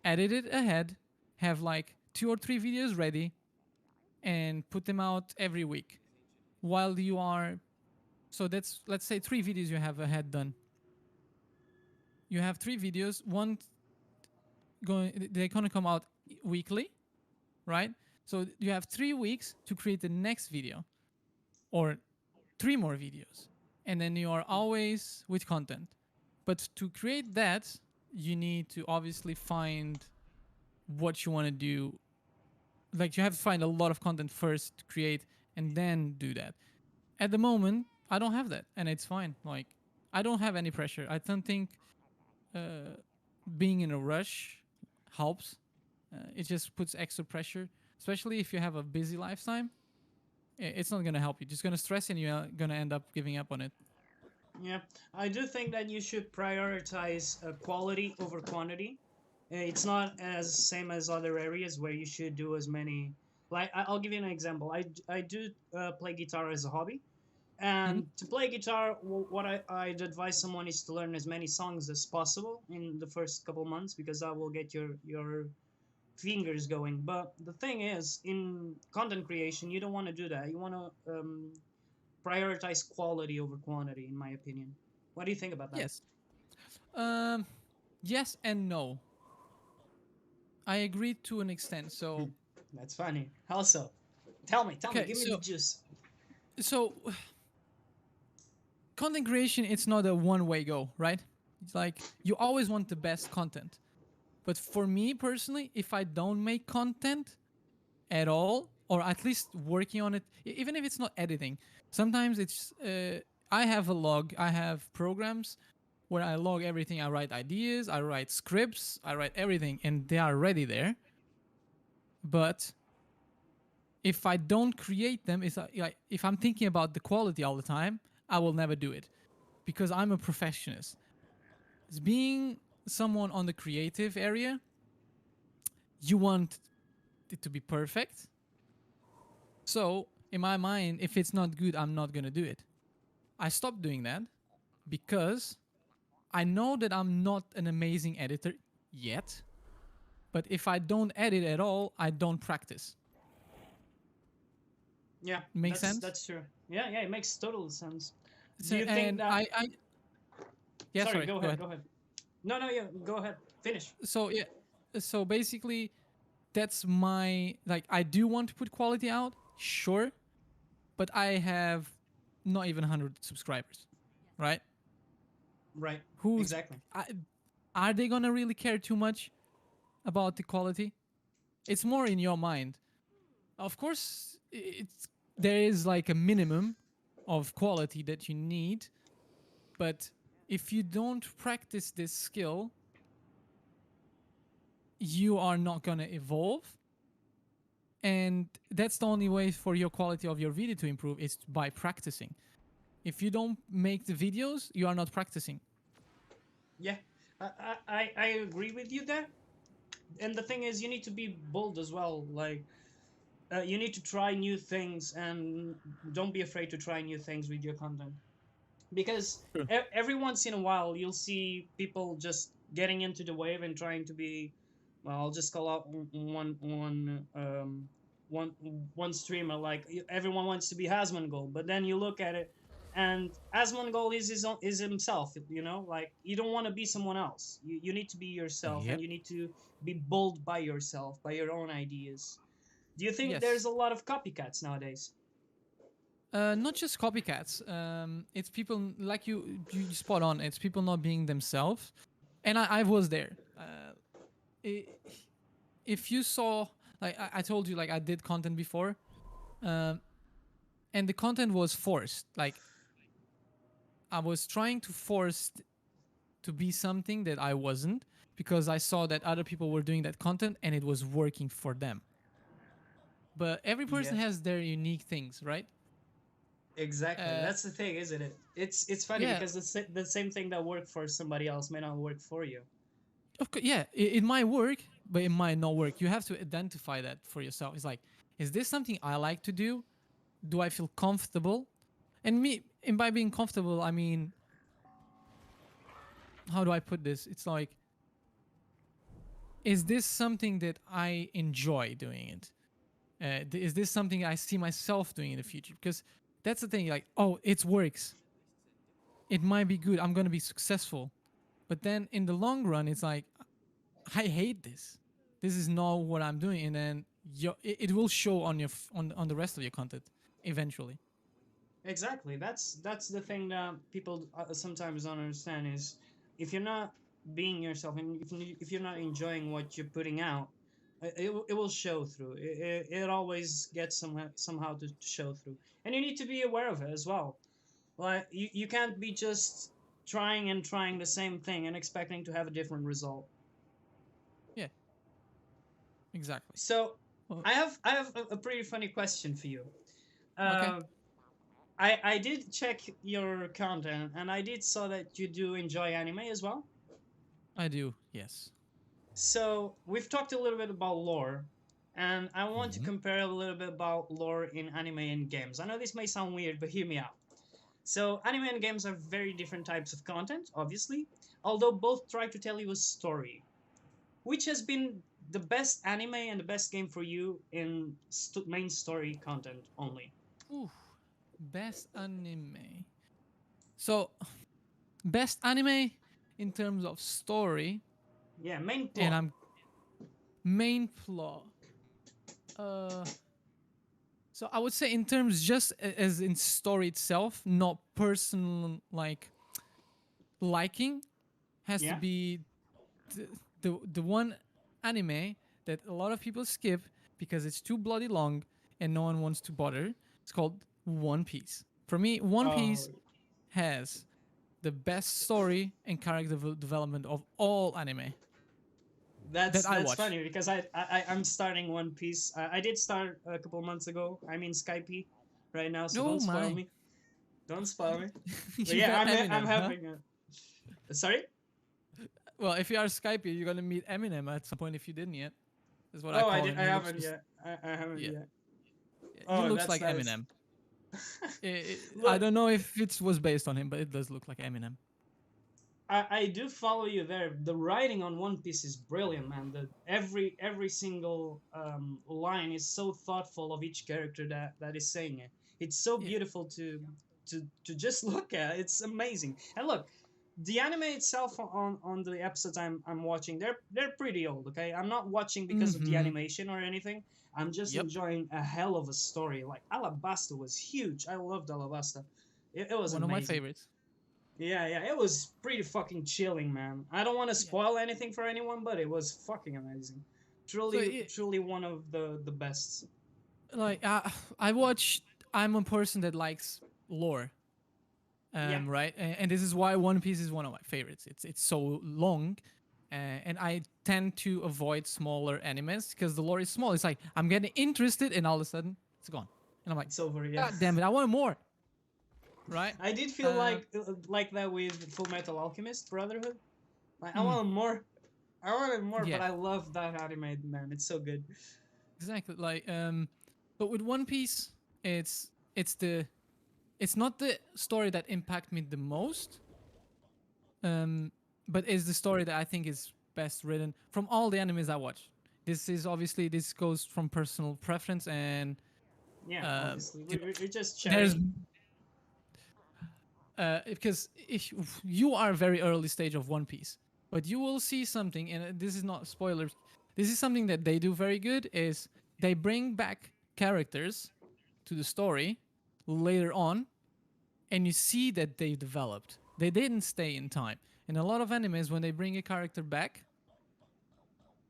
edit it ahead, have like 2 or 3 videos ready, and put them out every week while you are. So that's, let's say, 3 videos you have ahead done. You have 3 videos, one they're gonna come out weekly, right? So you have 3 weeks to create the next video, or 3 more videos, and then you are always with content. But to create that, you need to obviously find what you want to do. Like, you have to find a lot of content first to create, and then do that. At the moment, I don't have that, and it's fine. Like, I don't have any pressure. I don't think uh, being in a rush helps. It just puts extra pressure, especially if you have a busy lifetime. It's not gonna help you. Just gonna stress, and you're gonna end up giving up on it. yeah. I do think that you should prioritize quality over quantity. It's not as same as other areas where you should do as many. Like I'll give you an example. I do play guitar as a hobby, Mhm. and to play guitar, what I'd advise someone is to learn as many songs as possible in the first couple months because that will get your fingers going. But the thing is, in content creation, you don't want to do that. You want to prioritize quality over quantity, in my opinion. What do you think about that? Yes. Um. Yes and no. I agree to an extent. So, That's funny. Also, tell me, okay. give me the juice. So content creation, it's not a one-way go, right? It's like, you always want the best content. But for me personally, if I don't make content at all, or at least working on it, even if it's not editing, sometimes it's I have a log, I have programs where I log everything. I write ideas, I write scripts, I write everything, and they are ready there. But if I don't create them, it's like if I'm thinking about the quality all the time, I will never do it because I'm a perfectionist. As being someone on the creative area, you want it to be perfect. So in my mind, if it's not good, I'm not gonna do it. I stopped doing that because I know that I'm not an amazing editor yet. But if I don't edit at all, I don't practice. Yeah, Make sense? that's true. Yeah, yeah, it makes total sense. Do So, you think and that? yeah, Sorry, sorry, go go ahead, ahead. go ahead. No, no, yeah, go ahead. Finish. So yeah, so basically, that's my like. I do want to put quality out, sure, but I have not even 100 subscribers, right? Right. Who's Exactly. I, are they gonna really care too much about the quality? It's more in your mind. Of course, it's there is like a minimum of quality that you need, but if you don't practice this skill, you are not gonna evolve. And that's the only way for your quality of your video to improve is by practicing. If you don't make the videos, you are not practicing. Yeah, I agree with you there. And the thing is, you need to be bold as well. Like, you need to try new things, and don't be afraid to try new things with your content. Because Sure. every once in a while, you'll see people just getting into the wave and trying to be, well, I'll just call out one one streamer. Like, everyone wants to be Hasmongold, but then you look at it, and Hasmongold is is himself. You know, like, you don't want to be someone else. You need to be yourself, and Yep. you need to be bold by yourself, by your own ideas. Do you think there's Yes. a lot of copycats nowadays? Not just copycats. It's people like you spot on. It's people not being themselves. And I was there. I if you saw, like I told you, like I did content before, um, and the content was forced. Like I was trying to force to be something that I wasn't because I saw that other people were doing that content and it was working for them. But every Yeah. person has their unique things, right? Exactly. Uh, That's the thing, isn't it? It's funny yeah, because the same thing that worked for somebody else may not work for you. of course, yeah, it might work, but it might not work. You have to identify that for yourself. It's like, is this something I like to do? Do I feel comfortable? And by being comfortable, I mean, how do I put this? It's like, is this something that I enjoy doing it? Is this something I see myself doing in the future? Because that's the thing. Like, oh, it works. It might be good. I'm gonna be successful. But then in the long run, it's like I hate this. This is not what I'm doing, and then it will show on your on the rest of your content eventually. Exactly. That's the thing that people sometimes don't understand is, if you're not being yourself, and if you're not enjoying what you're putting out, it will show through. It always gets somehow to show through, and you need to be aware of it as well. Like, you can't be just trying and trying the same thing and expecting to have a different result. Yeah, exactly. So, Well, I have a pretty funny question for you. okay, Uh, I did check your content, and I did saw that you do enjoy anime as well. I do. Yes. So, we've talked a little bit about lore, and I want to Hmm. compare a little bit about lore in anime and games. I know this may sound weird, but hear me out. So, anime and games are very different types of content, obviously, although both try to tell you a story. Which has been the best anime and the best game for you in main story content only? Ooh, best anime. So best anime in terms of story, Yeah, main and plot. I'm main plot. Uh, so I would say in terms just as in story itself, not personal like liking, has to Yeah. be the, the one anime that a lot of people skip because it's too bloody long and no one wants to bother. It's called One Piece. For me, One Oh, Piece has the best story and character development of all anime that I That's watch. funny because I'm starting One Piece. I did start a couple months ago. I mean Skype right now, so Oh don't spoil my. me. Don't spoil me. But You yeah, met I'm Eminem, huh? having a. Sorry. Well, if you are Skype, you're gonna meet Eminem at some point if you didn't yet. That's what I Oh, call him. I He looks haven't just yet. I haven't yeah, yet. he Oh, looks that's like nice. Eminem. I Look, don't know if it was based on him, but it does look like Eminem. I do follow you there. The writing on One Piece is brilliant, man. The every single line is so thoughtful of each character that is saying it. It's so Yeah. beautiful to just look at. It's amazing. And look, the anime itself on the episodes I'm watching, they're pretty old. Okay, I'm not watching because of the Mm-hmm. animation or anything. I'm just Yep. enjoying a hell of a story. Like Alabasta was huge. I loved Alabasta. It was One of my amazing. favorites. Yeah, yeah, it was pretty fucking chilling, man. I don't want to Yeah. spoil anything for anyone, but it was fucking amazing. So Truly, truly one of the best. like I watch. I'm a person that likes lore. Yeah, Right, and this is why One Piece is one of my favorites. It's so long, and I tend to avoid smaller animes because the lore is small. It's like I'm getting interested, and all of a sudden it's gone, and I'm like, it's over. Yeah, God damn it, I want more, right? I did feel Uh, like that with Full Metal Alchemist Brotherhood. Like I mm, wanted more. I wanted more, but yeah, I love that anime, man. It's so good. exactly. Like, but with One Piece, it's the it's not the story that impact me the most, um, but it's the story that I think is best written from all the animes I watch. This is obviously this goes from personal preference, and Yeah, uh, obviously, you know, we're just there's sharing. because if you are very early stage of One Piece, but you will see something, and this is not spoilers. This is something that they do very good. Is they bring back characters to the story later on, and you see that they developed. They didn't stay in time. In a lot of animes, when they bring a character back,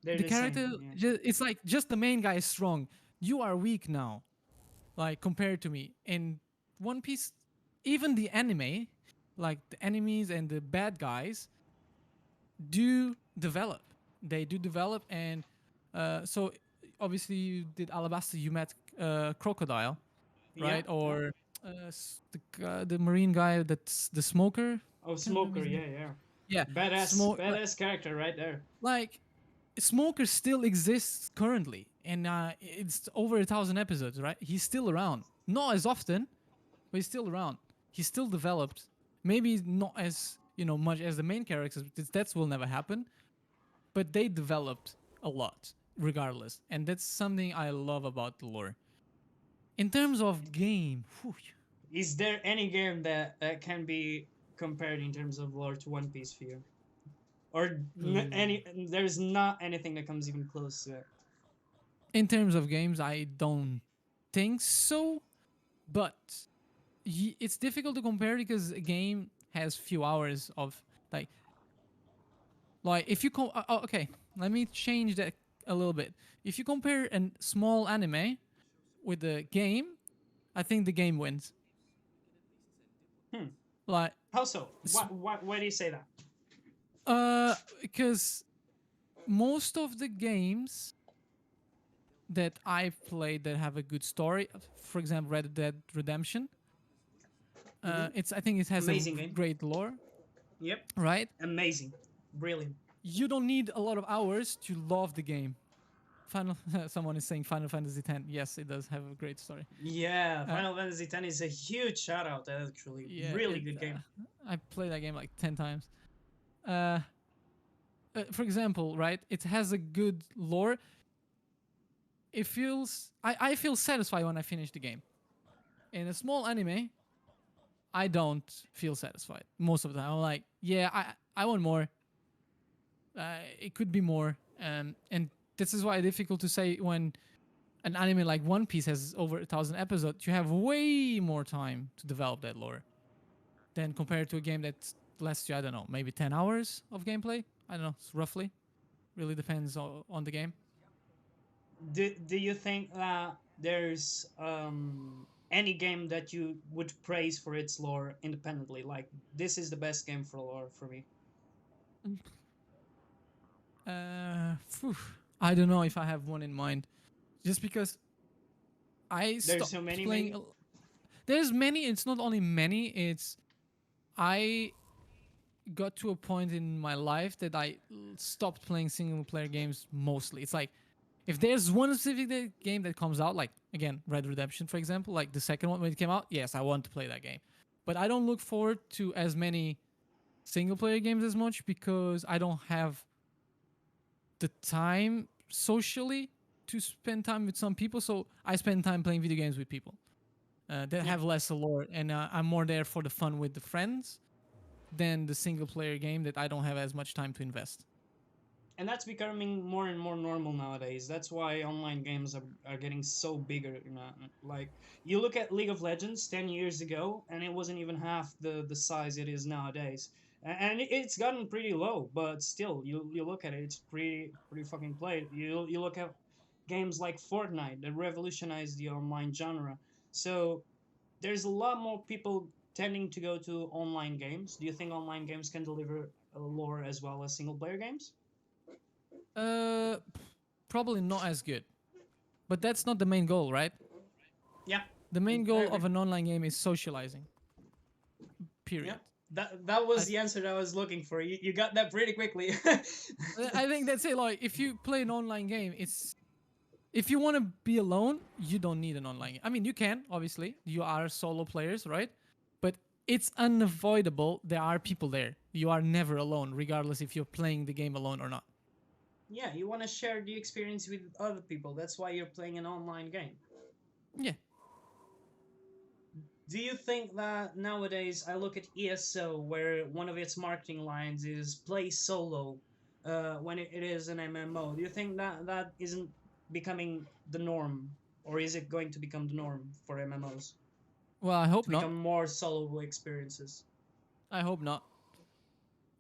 They're the the same. character Yeah. it's like just the main guy is strong. You are weak now, like compared to me. In One Piece, even the anime, like the enemies and the bad guys, do develop. They do develop, and so obviously you did Alabasta. You met Crocodile, Yeah, right? yeah. Or the marine guy that's the smoker. Oh, Can't remember Smoker. his name. Yeah, yeah. Yeah, Badass, smoke. badass character right there. Like Smoker still exists currently, and it's over 1,000 episodes, right? He's still around, not as often, but he's still around. He's still developed. Maybe not as much as the main characters. That will never happen, but they developed a lot, regardless, and that's something I love about the lore. In terms of game, whew, Is there any game that can be compared in terms of lore to One Piece for you? Or ooh. any? There's not anything that comes even close to it. In terms of games, I don't think so, but it's difficult to compare because a game has few hours of like if you okay, let me change that a little bit. If you compare a small anime with the game, I think the game wins. Hmm. Like How so? Why do you say that? because most of the games that I've played that have a good story, for example Red Dead Redemption, Hmm. it's I think it has a Amazing game. great lore, Yep. right? Amazing. Brilliant. You don't need a lot of hours to love the game. Final someone is saying Final Fantasy X. Yes, it does have a great story. Yeah, Uh, Final Fantasy X is a huge shout out. Actually, yeah, really good game. I played that game like 10 times. Uh, for example, right? It has a good lore. It feels I feel satisfied when I finish the game. In a small anime, I don't feel satisfied most of the time. I'm like, yeah, I want more. It could be more. And this is why it's difficult to say when an anime like One Piece has over 1,000 episodes. You have way more time to develop that lore than compared to a game that lasts you, I don't know, maybe 10 hours of gameplay. I don't know, roughly. Really depends on the game. Do you think that there's any game that you would praise for its lore independently. Like, this is the best game for lore for me. Phew, I don't know if I have one in mind. Just because I There's so stopped many, playing. maybe. There's many. It's not only many. It's I got to a point in my life that I stopped playing single player games mostly. It's like if there's one specific game that comes out, like again, Red Redemption, for example, like the second one when it came out, yes, I want to play that game. But I don't look forward to as many single player games as much because I don't have the time socially to spend time with some people. So I spend time playing video games with people that Yeah. have less allure, and I'm more there for the fun with the friends than the single player game that I don't have as much time to invest. And that's becoming more and more normal nowadays. That's why online games are getting so bigger. You know, like you look at League of Legends 10 years ago, and it wasn't even half the size it is nowadays. And it's gotten pretty low, but still, you look at it, it's pretty fucking played. You look at games like Fortnite that revolutionized the online genre. So there's a lot more people tending to go to online games. Do you think online games can deliver lore as well as single player games? Uh, Probably not as good, but that's not the main goal, right? Yeah, The main I goal agree. of an online game is socializing. Yeah, Period. that was I the answer that I was looking for. You got that pretty quickly. I think that's it. Like if you play an online game, it's if you want to be alone, you don't need an online game. I mean, you can obviously. You are solo players, right? But it's unavoidable. There are people there. You are never alone, regardless if you're playing the game alone or not. Yeah, you want to share the experience with other people. That's why you're playing an online game. Yeah. Do you think that nowadays I look at ESO where one of its marketing lines is play solo when it is an MMO? Do you think that that isn't becoming the norm, or is it going to become the norm for MMOs Well, I hope to not. become more solo experiences? I hope not.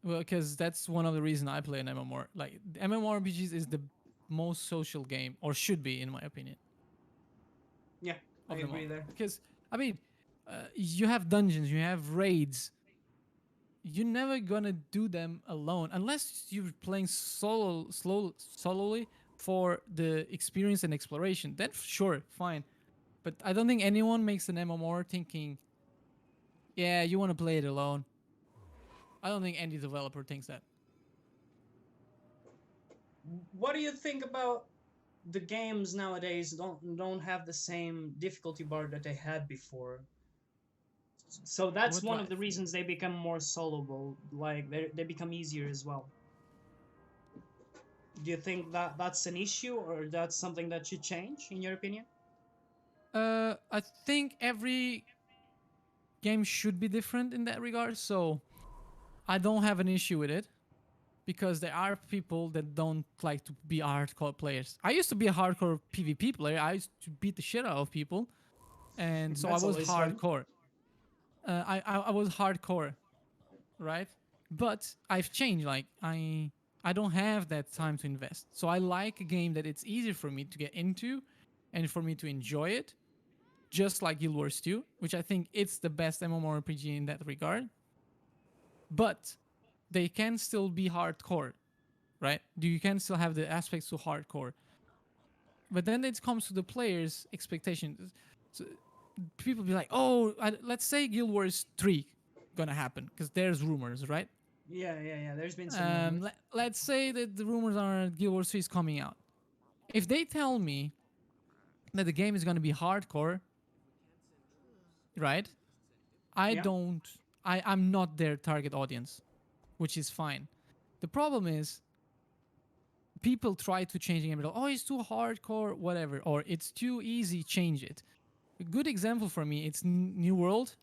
Well, because that's one of the reasons I play an MMOR. Like MMORPGs is the most social game, or should be, in my opinion, Yeah, I of them agree all. there. Because I mean, you have dungeons, you have raids. You're never gonna do them alone unless you're playing solely for the experience and exploration. Then sure, fine. But I don't think anyone makes an MMOR thinking, yeah, you want to play it alone. I don't think any developer thinks that. What do you think about the games nowadays don't have the same difficulty bar that they had before? So that's What do one I of the think? reasons they become more soloable. Like they become easier as well. Do you think that that's an issue, or that's something that should change in your opinion? I think every game should be different in that regard. So I don't have an issue with it because there are people that don't like to be hardcore players. I used to be a hardcore PvP player. I used to beat the shit out of people, and so I That's was always fun. hardcore. I was hardcore, right? But I've changed. Like I don't have that time to invest. So I like a game that it's easier for me to get into, and for me to enjoy it, just like Guild Wars 2, which I think it's the best MMORPG in that regard. But they can still be hardcore, right? You can still have the aspects to hardcore. But then it comes to the players' expectations. So people be like, oh, let's say Guild Wars 3 gonna happen, because there's rumors, right? Yeah. There's been some rumors. Let's say that the rumors are Guild Wars 3 is coming out. If they tell me that the game is gonna be hardcore, right? I Yeah. don't, I'm not their target audience, which is fine. The problem is people try to change the game. Oh, it's too hardcore, whatever, or it's too easy, change it. A good example for me, it's New World.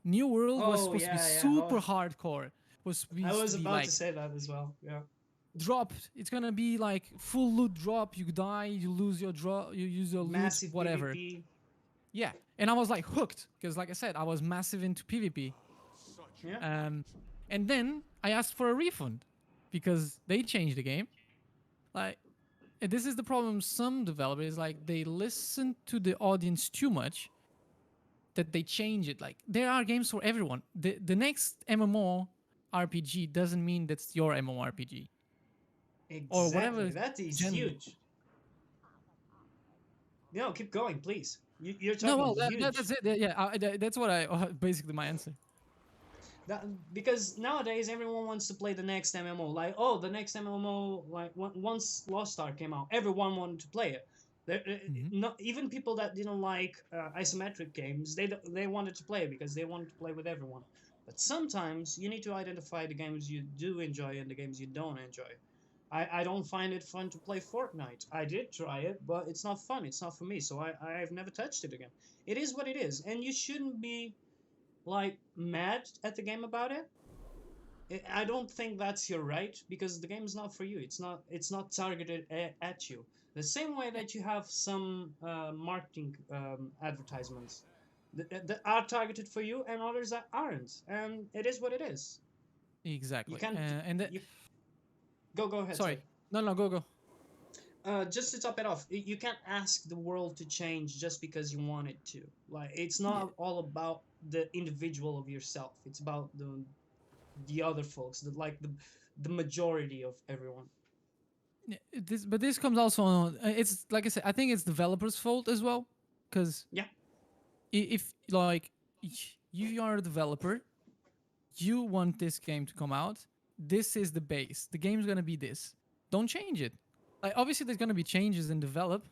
New World was Oh supposed to be yeah. Oh, super hardcore. Was I supposed to was be about to like say that as well. Yeah. drop. It's gonna be like full loot drop. You die, you lose your drop, you use your loot, Massive whatever. PvP. Yeah, and I was like hooked because, like I said, I was massive into PvP. Yeah. Um, and then I asked for a refund because they changed the game. Like, and this is the problem. Some developers like they listen to the audience too much, that they change it. Like there are games for everyone. The next MMO RPG doesn't mean that's your MMORPG or Exactly. whatever That is genre. huge. No, keep going, please. You're No, talking well, huge. that's it. Yeah, that's what I basically my answer. That, because nowadays everyone wants to play the next MMO. Like, oh, the next MMO. Like once Lost Ark came out, everyone wanted to play it. Hmm. Not even people that didn't like isometric games, they wanted to play it because they wanted to play with everyone. But sometimes you need to identify the games you do enjoy and the games you don't enjoy. I don't find it fun to play Fortnite. I did try it, but it's not fun. It's not for me, so I've never touched it again. It is what it is, and you shouldn't be like mad at the game about it. I don't think that's your right because the game is not for you. It's not targeted at you. The same way that you have some marketing advertisements that are targeted for you and others that aren't, and it is what it is. You Exactly. can't. You go ahead. Sorry. Sorry. No, no, go. Just to top it off, you can't ask the world to change just because you want it to. Like, it's Yeah. not all about the individual of yourself. It's about the other folks, the majority of everyone. But this comes also on. It's like I said. I think it's developers' fault as well, because Yeah, if like you are a developer, you want this game to come out. This is the base. The game's gonna be this. Don't change it. Like obviously, there's gonna be changes in develop,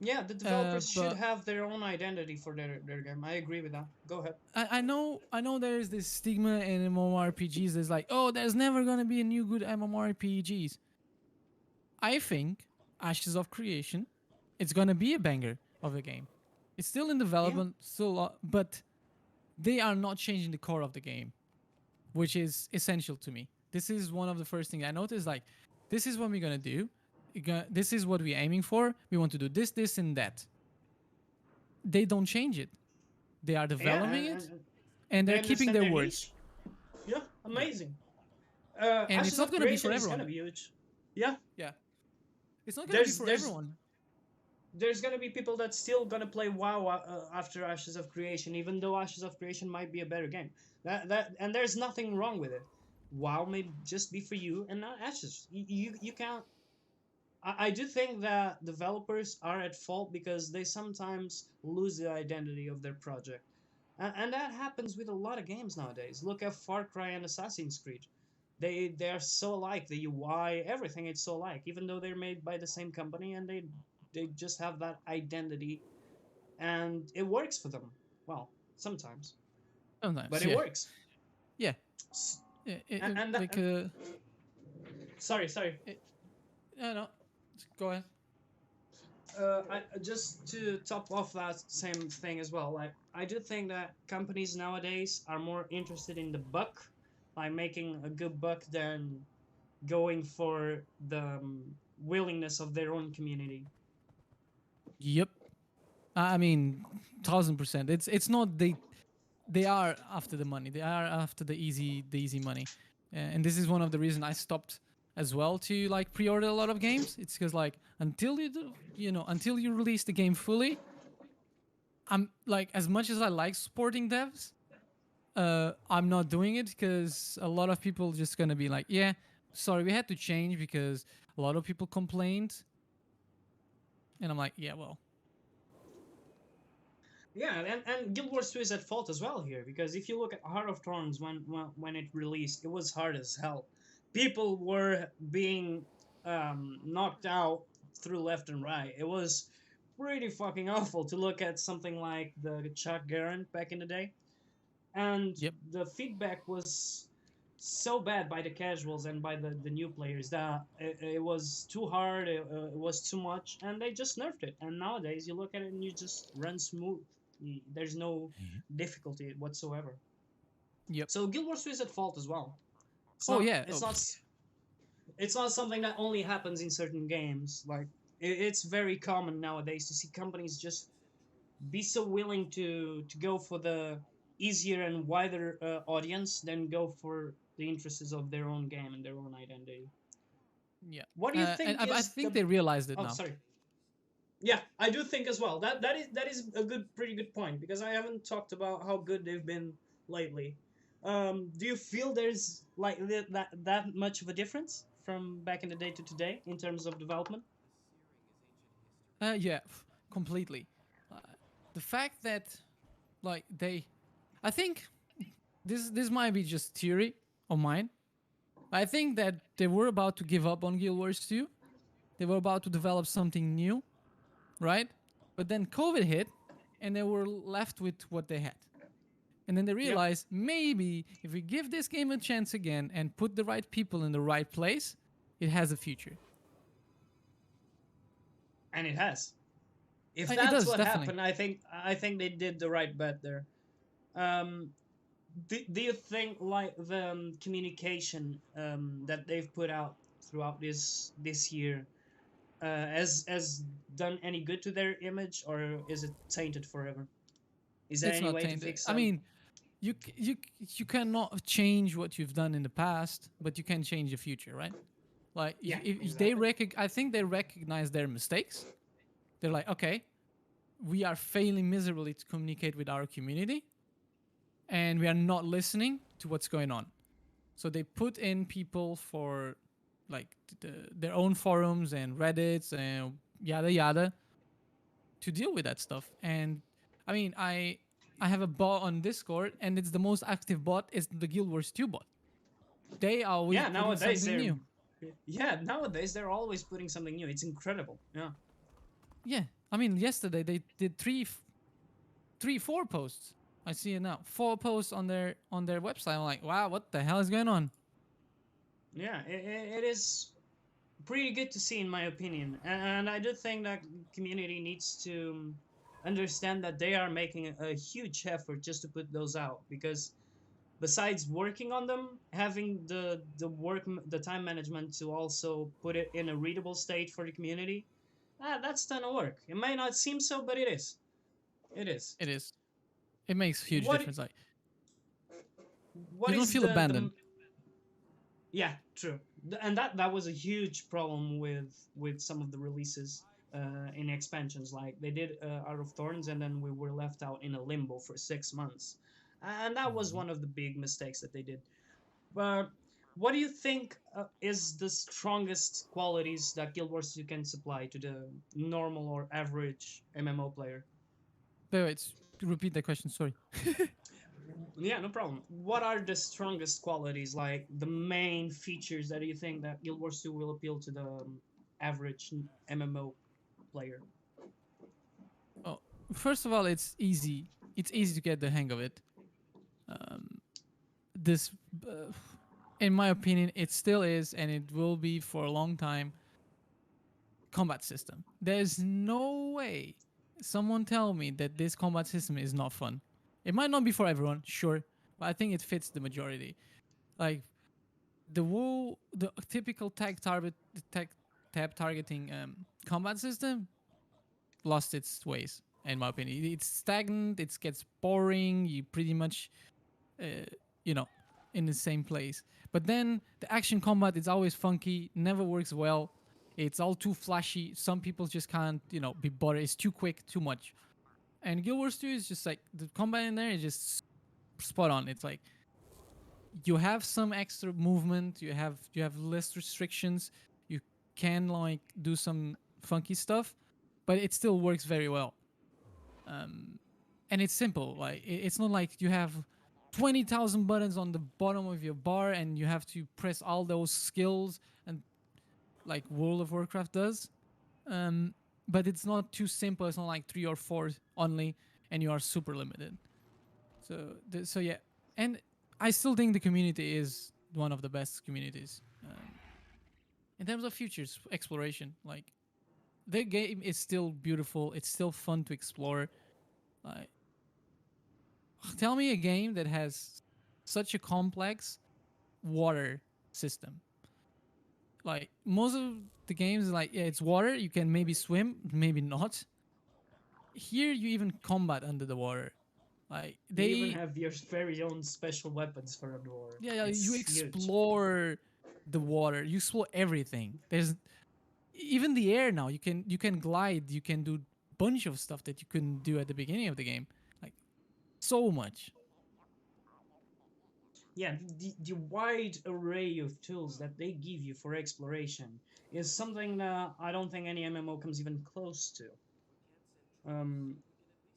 yeah. The developers should but have their own identity for their game. I agree with that. Go ahead. I know there's this stigma in MMORPGs. There's like, oh, there's never gonna be a new good MMORPGs. I think Ashes of Creation, it's gonna be a banger of a game. It's still in Yeah, development, but they are not changing the core of the game, which is essential to me. This is one of the first things I noticed. Like, this is what we're gonna do. This is what we're aiming for. We want to do this, this, and that. They don't change it. They are yeah, developing it, and and they they're keeping understand their their words. niche. Yeah, Yeah, amazing. and it's Ashes not of gonna be for Creation is everyone. gonna be huge. Yeah, Yeah, it's not gonna be there's for there's everyone. there's gonna be people that's still gonna play WoW after Ashes of Creation, even though Ashes of Creation might be a better game. And there's nothing wrong with it. WoW may just be for you and not Ashes. You can't. I do think that developers are at fault because they sometimes lose the identity of their project, and that happens with a lot of games nowadays. Look at Far Cry and Assassin's Creed. They are so alike. The UI, everything, it's so alike, even though they're made by the same company and they just have that identity and it works for them. Well, sometimes, but Sometimes, it yeah, works. yeah, yeah. And Like, sorry. no, no, go ahead. Just to top off that same thing as well, like I do think that companies nowadays are more interested in the buck, like making a good buck, than going for the willingness of their own community. Yep. I mean, 1,000%. It's not they are after the money. They are after the easy money, and this is one of the reasons I stopped as well to like pre-order a lot of games. It's because like until until you release the game fully, I'm like as much as I like supporting devs, I'm not doing it because a lot of people just gonna be like, yeah, sorry, we had to change because a lot of people complained, and I'm like, yeah, well, Yeah, and Guild Wars 2 is at fault as well here because if you look at Heart of Thorns when it released, it was hard as hell. People were being knocked out through left and right. It was pretty fucking awful to look at something like the Chuck Garant back in the day, and yep. the feedback was so bad by the casuals and by the new players that it was too hard, it was too much, and they just nerfed it. And nowadays you look at it and you just run smooth. There's no difficulty whatsoever. Yep. So Guild Wars 2 is at fault as well. It's Oh not yeah. it's not it's not something that only happens in certain games. Like it's very common nowadays to see companies just be so willing to go for the easier and wider audience than go for the interests of their own game and their own identity. Yeah. What do you And think I is think the? they realized it Oh, now. sorry. Yeah, I do think as well. That is a pretty good point because I haven't talked about how good they've been lately. Do you feel there's like that much of a difference from back in the day to today in terms of development? Yeah, completely. Uh, the fact that like I think this might be just theory of mine. I think that they were about to give up on Guild Wars 2. They were about to develop something new, right? But then COVID hit, and they were left with what they had. And then they Yeah, realized maybe if we give this game a chance again and put the right people in the right place, it has a future. and it has. If It that's does what definitely. happened, I think they did the right bet there. Um, do you think like the communication that they've put out throughout this year has done any good to their image, or is it tainted forever? Is there It's any not way to tainted. fix I them? mean, you cannot change what you've done in the past, but you can change the future, right? Like Yeah, if they exactly. I think they recognize their mistakes. They're like, okay, we are failing miserably to communicate with our community, and we are not listening to what's going on. So they put in people for like their own forums and Reddits and yada yada to deal with that stuff. And I mean, I have a bot on Discord, and it's the most active bot is the Guild Wars 2 bot. They are always Yeah, putting nowadays something they're new. yeah nowadays they're always putting something new. It's incredible. Yeah, Yeah, I mean, yesterday they did three, four posts. I see it now. Four posts on their website. I'm like, wow, what the hell is going on? yeah, it is pretty good to see in my opinion, and I do think that community needs to understand that they are making a huge effort just to put those out because besides working on them, having the time management to also put it in a readable state for the community, that's ton of work. It may not seem so, but it is. It is. It is. It makes huge What difference. Like what you don't is feel abandoned. yeah, true. And that was a huge problem with some of the releases in expansions. Like they did Out of Thorns, and then we were left out in a limbo for 6 months, and that was Mhm. one of the big mistakes that they did. But what do you think is the strongest qualities that Guild Wars 2 can supply to the normal or average MMO player? Wait, repeat the question. Sorry. Yeah, no problem. What are the strongest qualities, like the main features that you think that Guild Wars 2 will appeal to the average MMO player? Oh, first of all, it's easy. It's easy to get the hang of it. Um, this, uh, in my opinion, it still is, and it will be for a long time. Combat system. There's no way someone tell me that this combat system is not fun. It might not be for everyone, sure, but I think it fits the majority. Like the typical tab targeting combat system lost its ways, in my opinion. It's stagnant. It gets boring. You pretty much, uh, you know, in the same place. But then the action combat is always funky. Never works well. It's all too flashy. Some people just can't, be bothered. It's too quick, too much. And Guild Wars 2 is just like the combat in there is just spot on. It's like you have some extra movement. You have less restrictions. You can like do some funky stuff, but it still works very well. Um, and it's simple. Like it's not like you have 20,000 buttons on the bottom of your bar and you have to press all those skills and like World of Warcraft does. Um, but it's not too simple. It's not like three or four only, and you are super limited. So yeah, and I still think the community is one of the best communities in terms of futures exploration. Like the game is still beautiful. It's still fun to explore. Like tell me a game that has such a complex water system. Like most of the games, like yeah, it's water. You can maybe swim, maybe not. Here, you even combat under the water. Like You even they, have your very own special weapons for underwater. yeah, you It's huge. explore the water. You explore everything. There's even the air now, you can glide, you can do bunch of stuff that you couldn't do at the beginning of the game, like so much. Yeah, the wide array of tools that they give you for exploration is something that I don't think any MMO comes even close to. Um,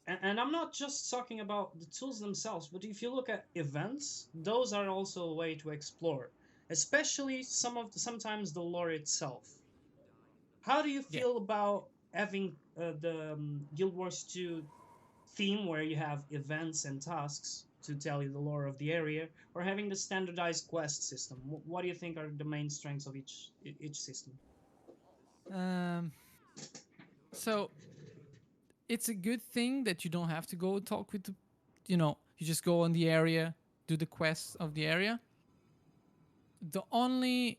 and I'm not just talking about the tools themselves, but if you look at events, those are also a way to explore, especially sometimes the lore itself. How do you Yeah. feel about having the Guild Wars 2 theme where you have events and tasks to tell you the lore of the area, or having the standardized quest system? What do you think are the main strengths of each system? um so it's a good thing that you don't have to go talk with the, you just go on the area, do the quests of the area. The only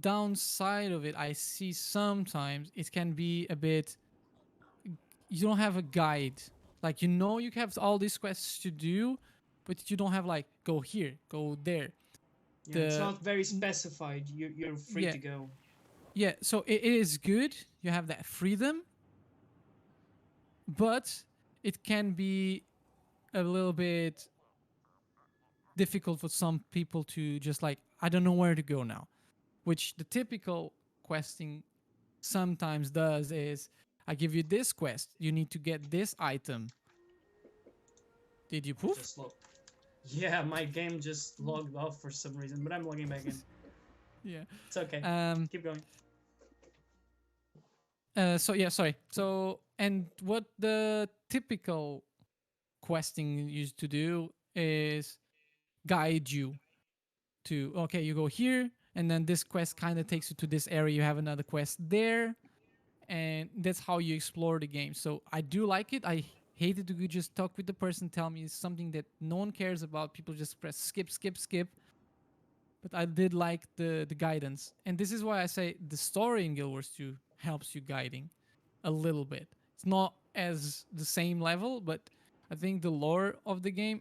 downside of it I see sometimes, it can be a bit, you don't have a guide. Like, you have all these quests to do, but you don't have like, go here, go there. Yeah, it's The not very specified. You're free Yeah, to go. yeah. So it is good. You have that freedom, but it can be a little bit difficult for some people to just like, I don't know where to go now. Which the typical questing sometimes does is, I give you this quest. You need to get this item. Did you I poof? just look. Yeah, my game just logged off for some reason, but I'm logging back in. Yeah. It's okay. Um. Keep going. So yeah. Sorry. So, and what the typical questing used to do is guide you to, okay, you go here, and then this quest kind of takes you to this area. You have another quest there, and that's how you explore the game. So I do like it. I hated to just talk with the person, tell me something that no one cares about. People just press skip, skip, skip. But I did like the guidance, and this is why I say the story in Guild Wars 2 helps you guiding a little bit. It's not as the same level, but I think the lore of the game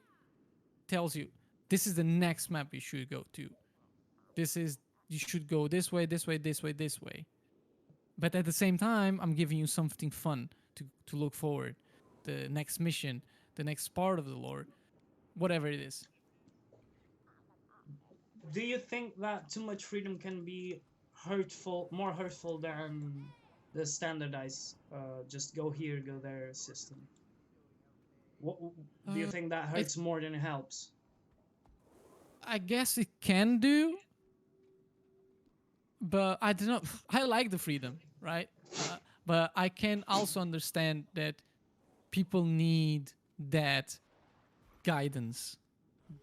tells you this is the next map you should go to. This is, you should go this way, this way, this way, this way. But at the same time, I'm giving you something fun to look forward. The next mission, the next part of the lore, whatever it is. Do you think that too much freedom can be hurtful, more hurtful than the standardized just go here, go there system? What do you Uh, think that it, hurts more than it helps? I guess it can do, but I don't know. I like the freedom, right? But I can also understand that people need that guidance,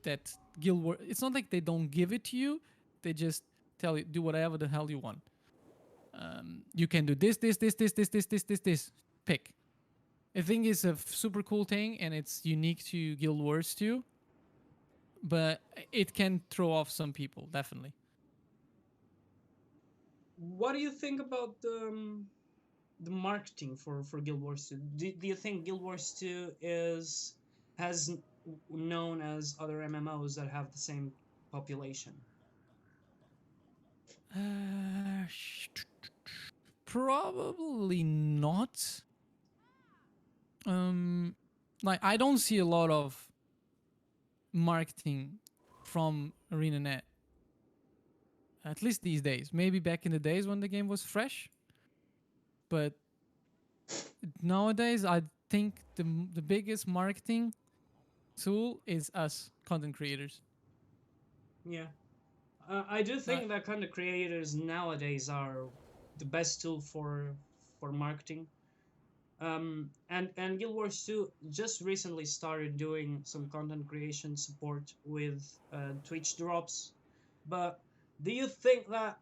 that Guild Wars. It's not like they don't give it to you; they just tell you do whatever the hell you want. You can do this, this, this, this, this, this, this, this, this. Pick. I think it's a super cool thing, and it's unique to Guild Wars too. But it can throw off some people, definitely. What do you think about the marketing for Guild Wars 2? Do you think Guild Wars 2 is has known as other MMOs that have the same population? Uh, Probably not. Um, like, I don't see a lot of marketing from ArenaNet. At least these days. Maybe back in the days when the game was fresh, but nowadays I think the biggest marketing tool is us content creators. Yeah, I do Uh, think that kind of creators nowadays are the best tool for marketing. And Guild Wars 2 just recently started doing some content creation support with Twitch drops. But do you think that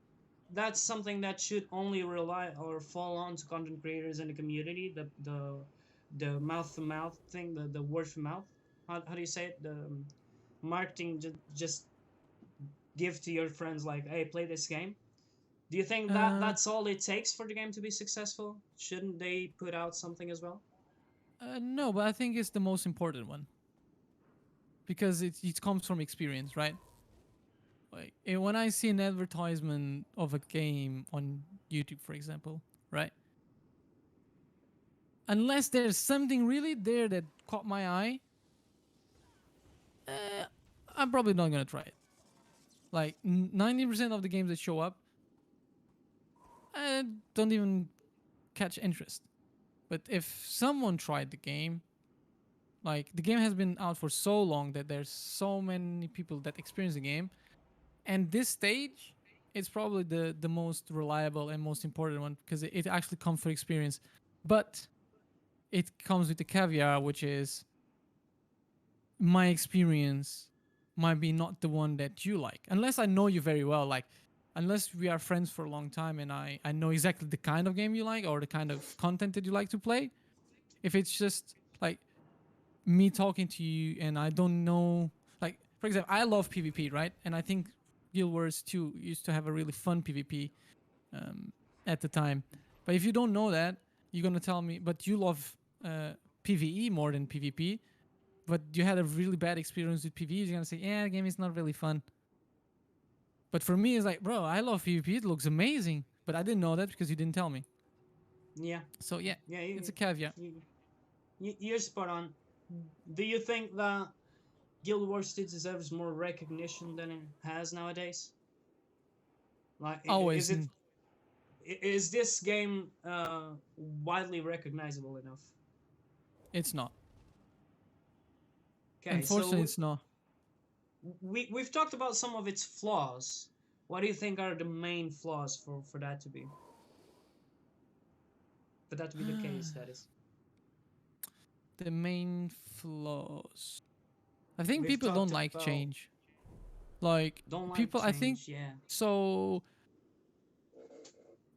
that's something that should only rely or fall on to content creators in the community? The mouth to mouth thing, the word of mouth. How do you say it? The marketing just give to your friends like, hey, play this game. Do you think that uh, that's all it takes for the game to be successful? Shouldn't they put out something as well? no, but I think it's the most important one because it comes from experience, right? Like, when I see an advertisement of a game on YouTube, for example, right? Unless there's something really there that caught my eye, eh, I'm probably not gonna try it. Like 90% of the games that show up, I don't even catch interest. But if someone tried the game, like the game has been out for so long that there's so many people that experience the game, and this stage, it's probably the most reliable and most important one because it actually comes for experience. But it comes with the caveat, which is my experience might be not the one that you like, unless I know you very well. Like, unless we are friends for a long time and I know exactly the kind of game you like or the kind of content that you like to play. If it's just like me talking to you and I don't know, like for example, I love PvP, right? And I think Guild Wars 2 used to have a really fun PvP um, at the time. But if you don't know that, you're gonna tell me, but you love PvE more than PvP, but you had a really bad experience with PvE. You're gonna say, yeah, the game is not really fun. But for me, it's like, bro, I love PvP. It looks amazing, but I didn't know that because you didn't tell me. Yeah, So yeah, yeah, it's a caveat. you're spot on. Do you think that Guild Wars 2 deserves more recognition than it has nowadays? Like, Always, is this game widely recognizable enough? it's not. Okay, Unfortunately, so it's not. we've talked about some of its flaws. What do you think are the main flaws for that to be the case? That is, The main flaws. I think we've people don't talked like about change. Like don't like people, I think change. Yeah, so.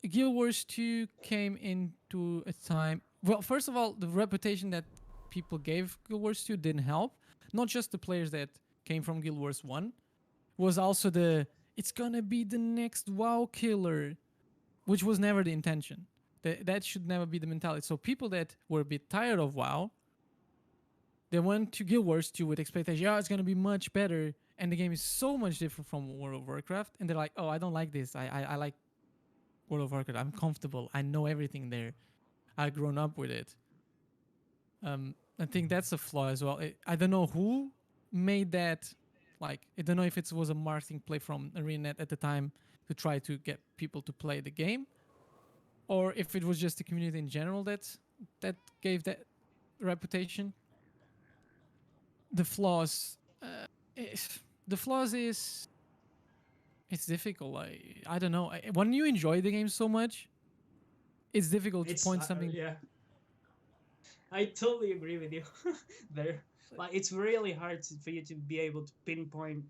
Guild Wars 2 came into a time. Well, first of all, the reputation that people gave Guild Wars 2 didn't help. Not just the players that came from Guild Wars 1, was also the it's gonna be the next WoW killer, which was never the intention. That should never be the mentality. So people that were a bit tired of WoW, they went to Guild Wars 2 with expectation, yeah, it's gonna be much better, and the game is so much different from World of Warcraft, and they're like, oh, I don't like this. I like World of Warcraft. I'm comfortable. I know everything there. I've grown up with it. I think that's a flaw as well. I don't know who made that. Like, I don't know if it was a marketing play from ArenaNet at the time to try to get people to play the game, or if it was just the community in general that gave that reputation. The flaws, the flaws is it's difficult. I don't know. When you enjoy the game so much, it's difficult to it's point something. yeah. I totally agree with you there. Like, it's really hard for you to be able to pinpoint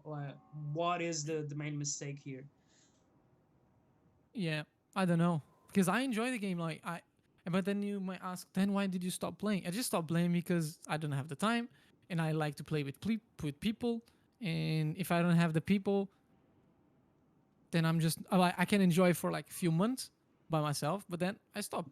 what is the main mistake here. Yeah, I don't know because I enjoy the game. But then you might ask, then why did you stop playing? I just stopped playing because I don't have the time, and I like to play with people. And if I don't have the people, then I can enjoy for like a few months by myself. But then I stop.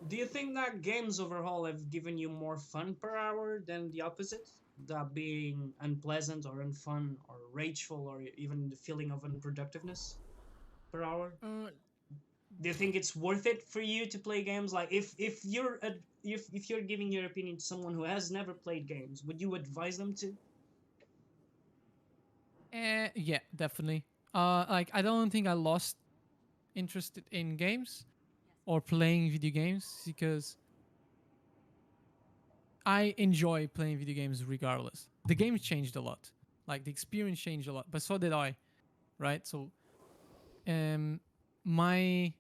Do you think that games overall have given you more fun per hour than the opposite? That being unpleasant or unfun or rageful or even the feeling of unproductiveness per hour? Uh, Do you think it's worth it for you to play games? Like, if you're giving your opinion to someone who has never played games, would you advise them to? yeah, definitely. Like I don't think I lost interest in games or playing video games because I enjoy playing video games regardless. The games changed a lot. Like the experience changed a lot, but so did I, right? So um my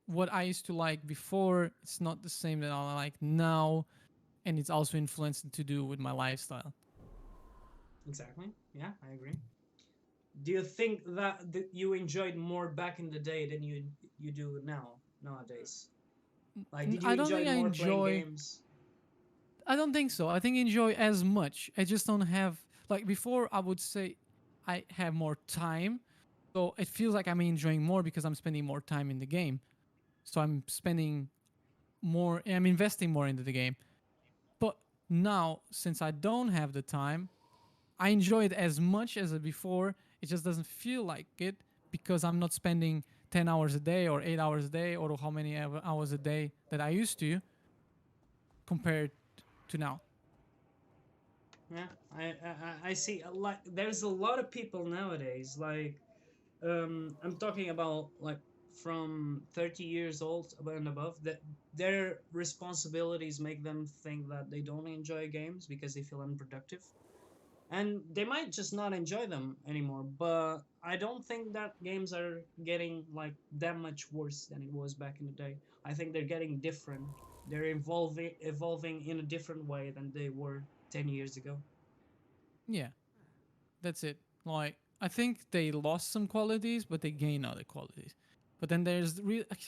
what I used to like before, it's not the same that I like now, and it's also influenced to do with my lifestyle. Exactly. Yeah, I agree. Do you think that you enjoyed more back in the day than you do nowadays? Like, did you I don't enjoy think I more playing enjoy. games? I don't think so. I think I enjoy as much. I just don't have like before. I would say I have more time, so it feels like I'm enjoying more because I'm spending more time in the game. So I'm spending more. I'm investing more into the game. But now, since I don't have the time, I enjoy it as much as before. It just doesn't feel like it because I'm not spending 10 hours a day or 8 hours a day or how many hours a day that I used to compared to now. Yeah, I see. Like, there's a lot of people nowadays. Like, I'm talking about like from 30 years old and above, that their responsibilities make them think that they don't enjoy games because they feel unproductive, and they might just not enjoy them anymore. But I don't think that games are getting like that much worse than it was back in the day. I think they're getting different. They're evolving in a different way than they were 10 years ago. Yeah, that's it. Like I think they lost some qualities, but they gain other qualities. But then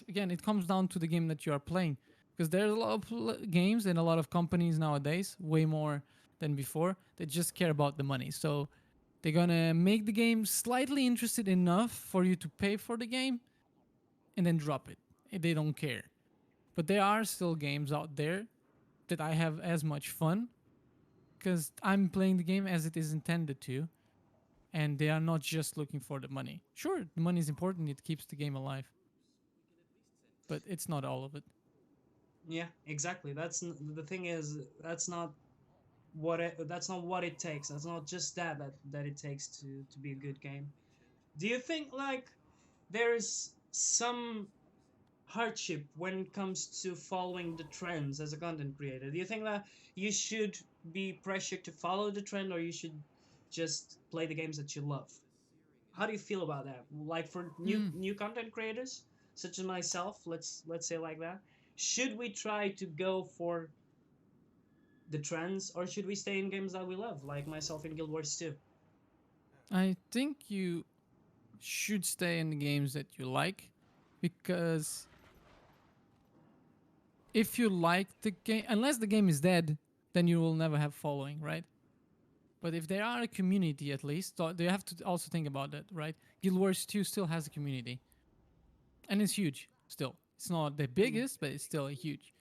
again, it comes down to the game that you are playing, because there's a lot of games and a lot of companies nowadays, way more than before, that just care about the money. So they're gonna make the game slightly interested enough for you to pay for the game, and then drop it. They don't care. But there are still games out there that I have as much fun because I'm playing the game as it is intended to, and they are not just looking for the money. Sure, the money is important, it keeps the game alive, but it's not all of it. Yeah, exactly. The thing is, that's not what it takes. That's not just that it takes to be a good game. Do you think like there's some hardship when it comes to following the trends as a content creator? Do you think that you should be pressured to follow the trend, or you should just play the games that you love? How do you feel about that? Like for Mm, new content creators such as myself, let's say like that. Should we try to go for the trends, or should we stay in games that we love, like myself in Guild Wars 2? I think you should stay in the games that you like, because if you like the game, unless the game is dead, then you will never have following, right? But if there are a community, at least, so you have to also think about that, right? Guild Wars 2 still has a community, and it's huge still. It's not the Mm. biggest, but it's still huge.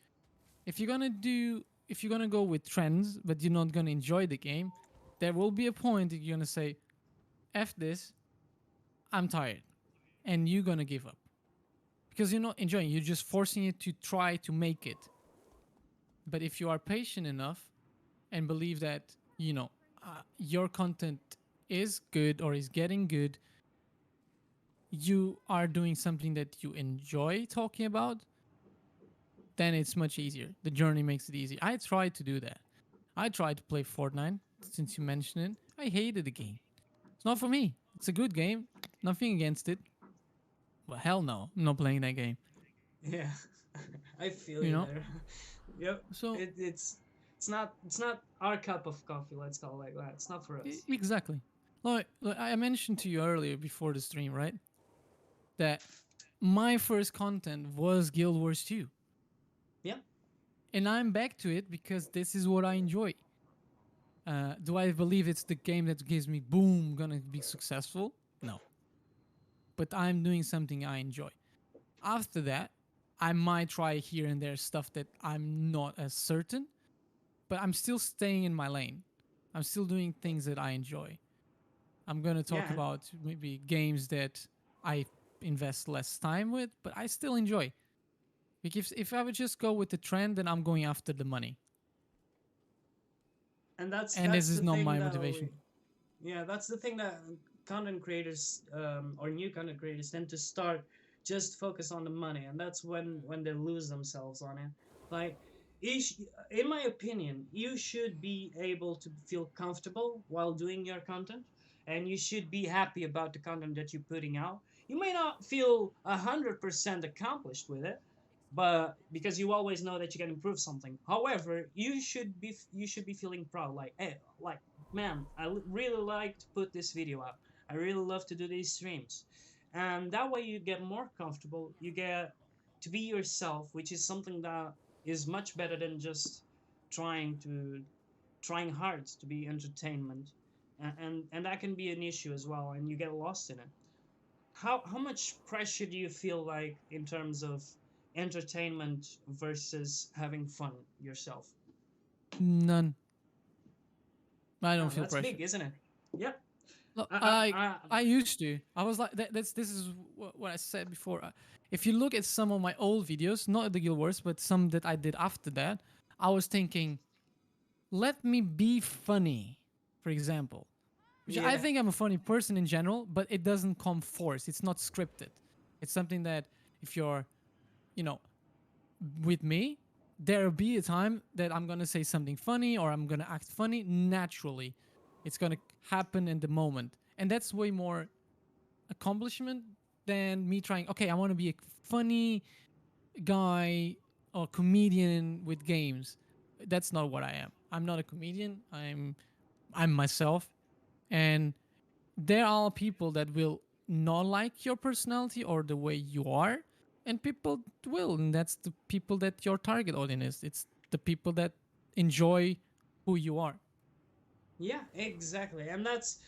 If you're gonna go with trends, but you're not gonna enjoy the game, there will be a point that you're gonna say, "F this, I'm tired," and you're gonna give up because you're not enjoying. You're just forcing it to try to make it. But if you are patient enough and believe that your content is good or is getting good, you are doing something that you enjoy talking about, then it's much easier. The journey makes it easy. I tried to do that. I tried to play Fortnite since you mentioned it. I hated the game. It's not for me. It's a good game. Nothing against it. But hell no, I'm not playing that game. Yeah, I feel You you know? there. Yep, So it's not our cup of coffee. Let's call it like that. It's not for us. exactly. Like I mentioned to you earlier before the stream, right? That my first content was Guild Wars 2. Yeah, And I'm back to it because this is what I enjoy. Do I believe it's the game that gives me boom, gonna be successful? No. But I'm doing something I enjoy. After that, I might try here and there stuff that I'm not as certain, but I'm still staying in my lane. I'm still doing things that I enjoy. I'm gonna talk yeah, about maybe games that I invest less time with, but I still enjoy. Because if I would just go with the trend, then I'm going after the money. and that's And this that's is the not thing my that motivation. yeah, that's the thing that content creators or new content creators tend to start just focus on the money, and that's when they lose themselves on it. Like, each, in my opinion, you should be able to feel comfortable while doing your content, and you should be happy about the content that you're putting out. You may not feel 100% accomplished with it, but because you always know that you can improve something. However, you should be feeling proud, like, hey, like, man, really like to put this video up. I really love to do these streams. And that way you get more comfortable. You get to be yourself, which is something that is much better than just trying to trying hard to be entertainment. And that can be an issue as well, and you get lost in it. How much pressure do you feel like in terms of entertainment versus having fun yourself? None. I don't Oh, feel that's pressure. big, isn't it? Yep. Look, I, I I, I I used to. I was like this is what I said before. If you look at some of my old videos, not the Guild Wars, but some that I did after that, I was thinking, let me be funny, for example. Which I yeah, think I'm a funny person in general, but it doesn't come forced. It's not scripted. It's something that if you're, you know, with me, there'll be a time that I'm gonna say something funny or I'm gonna act funny naturally. It's gonna happen in the moment. And that's way more accomplishment than me trying, okay, I wanna be a funny guy or comedian with games. That's not what I am. I'm not a comedian. I'm myself. And there are people that will not like your personality or the way you are, and people will, and that's the people that your target audience is. It's the people that enjoy who you are. yeah, exactly, and that's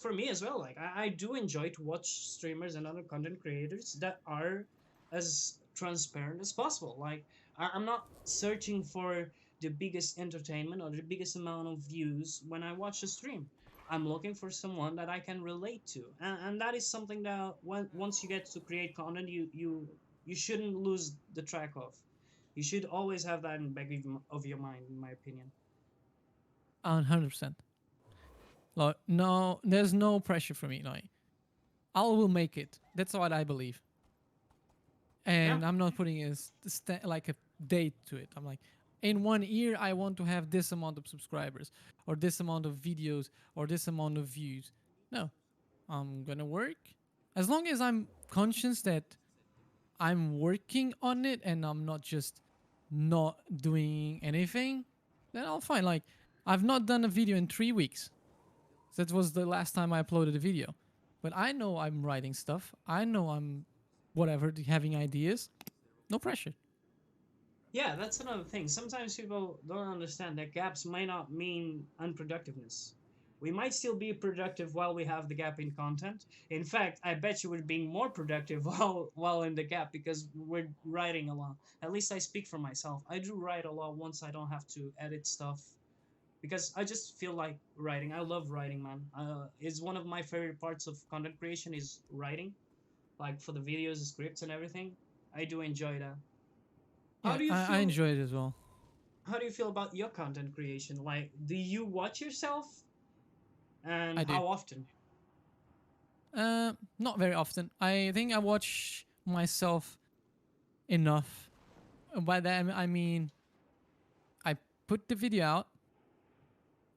for me as well. Like I do enjoy to watch streamers and other content creators that are as transparent as possible. Like I'm not searching for the biggest entertainment or the biggest amount of views when I watch a stream. I'm looking for someone that I can relate to, and that is something that once you get to create content, you shouldn't lose the track of. You should always have that in the back of your mind, in my opinion. 100%. Like, no, there's no pressure for me. Like, I will make it. That's what I believe. Yeah. And I'm not putting like a date to it. I'm like, in 1 year, I want to have this amount of subscribers, or this amount of videos, or this amount of views. No, I'm gonna work as long as I'm conscious that I'm working on it and I'm not just not doing anything. Then I'll find, like, I've not done a video in 3 weeks. That was the last time I uploaded a video. But I know I'm writing stuff. I know I'm whatever having ideas. No pressure. Yeah, that's another thing. Sometimes people don't understand that gaps might not mean unproductiveness. We might still be productive while we have the gap in content. In fact, I bet you we're being more productive while in the gap because we're writing a lot. At least I speak for myself. I do write a lot once I don't have to edit stuff because I just feel like writing. I love writing, man. It's one of my favorite parts of content creation is writing, like for the videos, the scripts, and everything. I do enjoy that. How Yeah, do you I feel enjoy it as well. how do you feel about your content creation? Like, do you watch yourself, and I do. how often? Not very often. I think I watch myself enough. By that I mean I put the video out,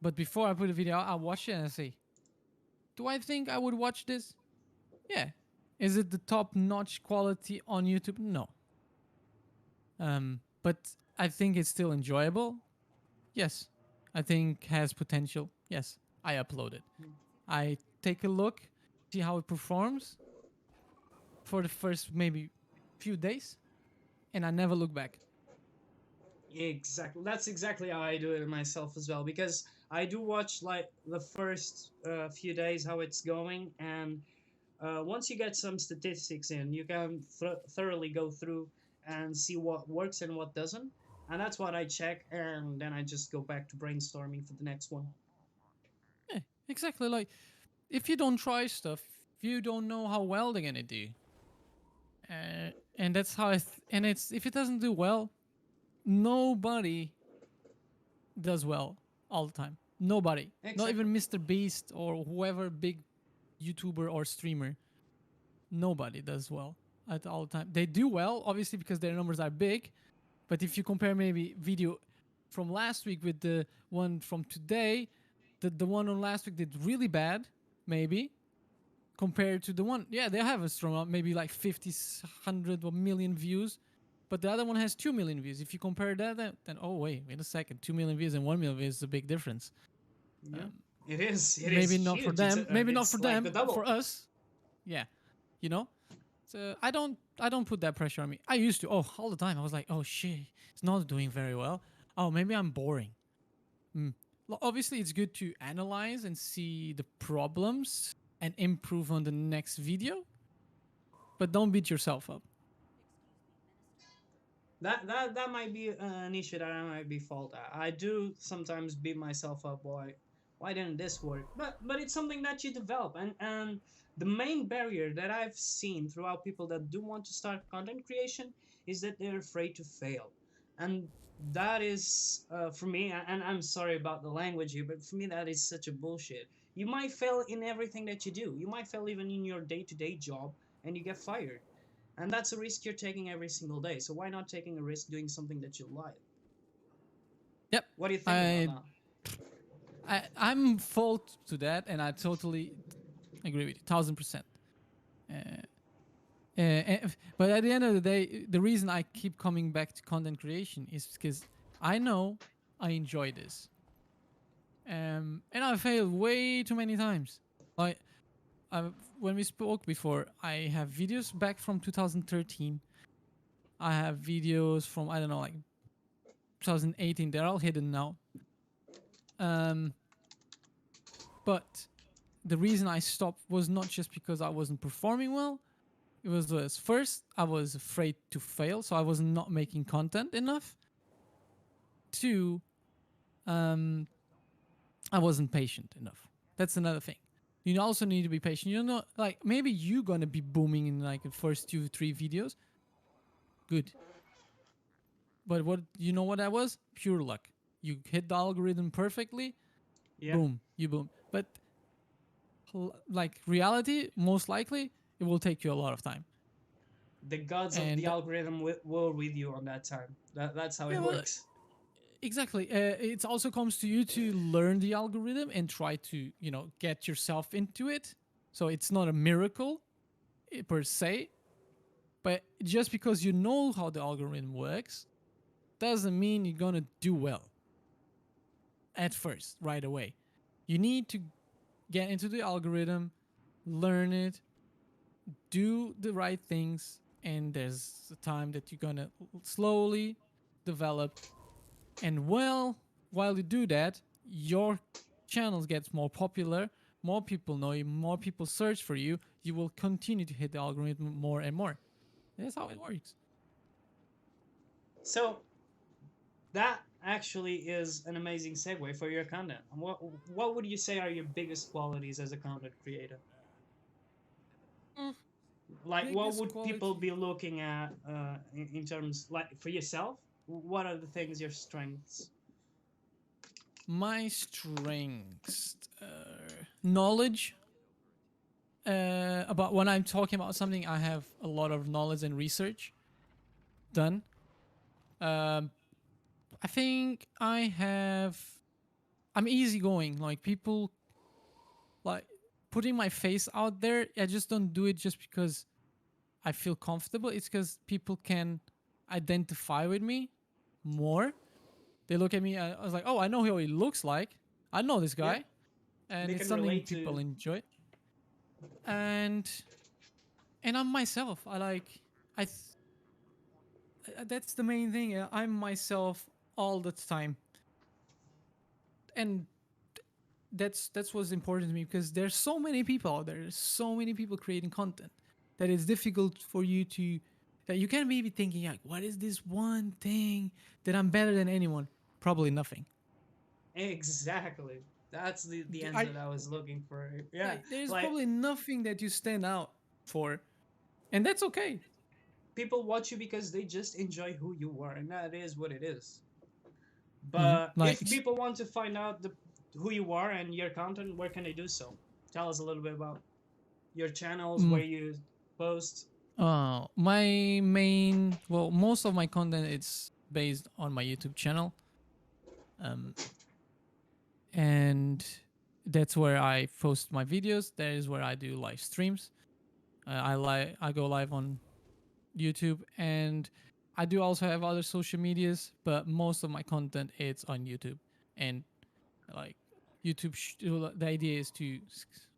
but before I put the video out, I watch it and I say, do I think I would watch this? Yeah. Is it the top notch quality on YouTube? No. But I think it's still enjoyable. Yes. I think has potential. Yes. I upload it. I take a look, see how it performs for the first maybe few days, and I never look back. Exactly. That's exactly how I do it myself as well. Because I do watch like the first few days how it's going, and once you get some statistics in, you can thoroughly go through and see what works and what doesn't. And that's what I check, and then I just go back to brainstorming for the next one. Yeah, exactly. Like, if you don't try stuff, you don't know how well they're gonna do. And that's how and it's if it doesn't do well, nobody does well all the time. Nobody, not Exactly. even Mr. Beast or whoever big YouTuber or streamer. Nobody does well at all the time. They do well, obviously, because their numbers are big. But if you compare maybe video from last week with the one from today, the one on last week did really bad, maybe compared to the one. Yeah, they have a strong, maybe like 50, 100 or million views, but the other one has 2 million views. If you compare that, then oh wait a second, 2 million views and 1 million views is a big difference. Yeah. Um, It is. It is maybe not for huge. them. Maybe not for It's like the them. For double. us, yeah, you know. So I don't put that pressure on me. I used to all the time. I was like, oh shit, it's not doing very well. Oh, maybe I'm boring. Mm. Obviously, it's good to analyze and see the problems and improve on the next video, but don't beat yourself up. That might be an issue that I might be fault at. I do sometimes beat myself up why didn't this work? But it's something that you develop, and the main barrier that I've seen throughout people that do want to start content creation is that they're afraid to fail, and that is for me. And I'm sorry about the language here, but for me that is such a bullshit. You might fail in everything that you do. You might fail even in your day-to-day job, and you get fired. And that's a risk you're taking every single day. So why not taking a risk doing something that you like? Yep. What do you think about I, that? I'm fault to that, and I totally agree with you, 1000%. But at the end of the day, the reason I keep coming back to content creation is because I know I enjoy this, and I failed way too many times. Like when we spoke before, I have videos back from 2013. I have videos from, I don't know, like 2018. They're all hidden now. Um, but the reason I stopped was not just because I wasn't performing well. It was first, I was afraid to fail, so I was not making content enough. Two, um, I wasn't patient enough. That's another thing. You also need to be patient. You're not like, maybe you're gonna be booming in like the first 2 3 videos. Good. But what, you know what that was? Pure luck. You hit the algorithm perfectly, Yeah, boom, you boom. But like reality, most likely it will take you a lot of time. the gods of the And algorithm were with you on that time. That's how it yeah, well, works. exactly. It also comes to you to learn the algorithm and try to, get yourself into it. So it's not a miracle per se, but just because you know how the algorithm works doesn't mean you're gonna do well at first, right away. You need to get into the algorithm, learn it, do the right things, and there's a time that you're gonna slowly develop. And while you do that, your channel gets more popular, more people know you, more people search for you. You will continue to hit the algorithm more and more. That's how it works. So that actually is an amazing segue for your content. What would you say are your biggest qualities as a content creator? Mm, Like, what biggest would people quality. be looking at in terms like for yourself? What are the things your strengths? My strengths, knowledge. About when I'm talking about something, I have a lot of knowledge and research done. Um, I think I'm easygoing. Like people like putting my face out there. I just don't do it just because I feel comfortable. It's because people can identify with me more. They look at me. I was like, oh, I know how he looks like. I know this Yeah, guy, and they it's can something relate people to. enjoy. And I'm myself. I. That's the main thing. I'm myself all the time, and that's what's important to me because there's so many people out there. There's so many people creating content that it's difficult for you to, that you can't maybe thinking like, what is this one thing that I'm better than anyone? Probably nothing. Exactly. That's the answer I that I was looking for. Yeah, like there's like probably nothing that you stand out for, and that's okay. people watch you because they just enjoy who you are, and that is what it is. But Like if people want to find out who you are and your content, where can they do so? Tell us a little bit about your channels, mm, where you post. my main, well, most of my content it's based on my YouTube channel. Um, and that's where I post my videos. That is where I do live streams. I go live on YouTube, and I do also have other social medias, but most of my content it's on YouTube. And like YouTube, the idea is to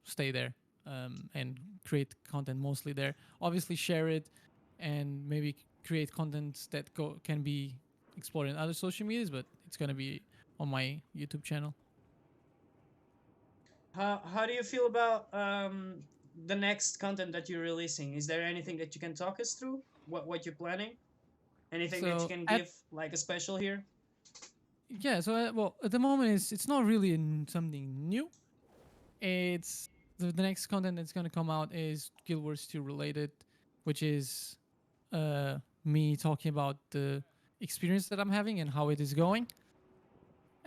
stay there, and create content mostly there. Obviously, share it, and maybe create content that can be explored in other social medias, but it's gonna be on my YouTube channel. How do you feel about the next content that you're releasing? Is there anything that you can talk us through? What you're planning? Anything that you So can at give like a special here? yeah. So well, at the moment, it's not really something new. It's the next content that's gonna come out is Guild Wars 2 related, which is me talking about the experience that I'm having and how it is going.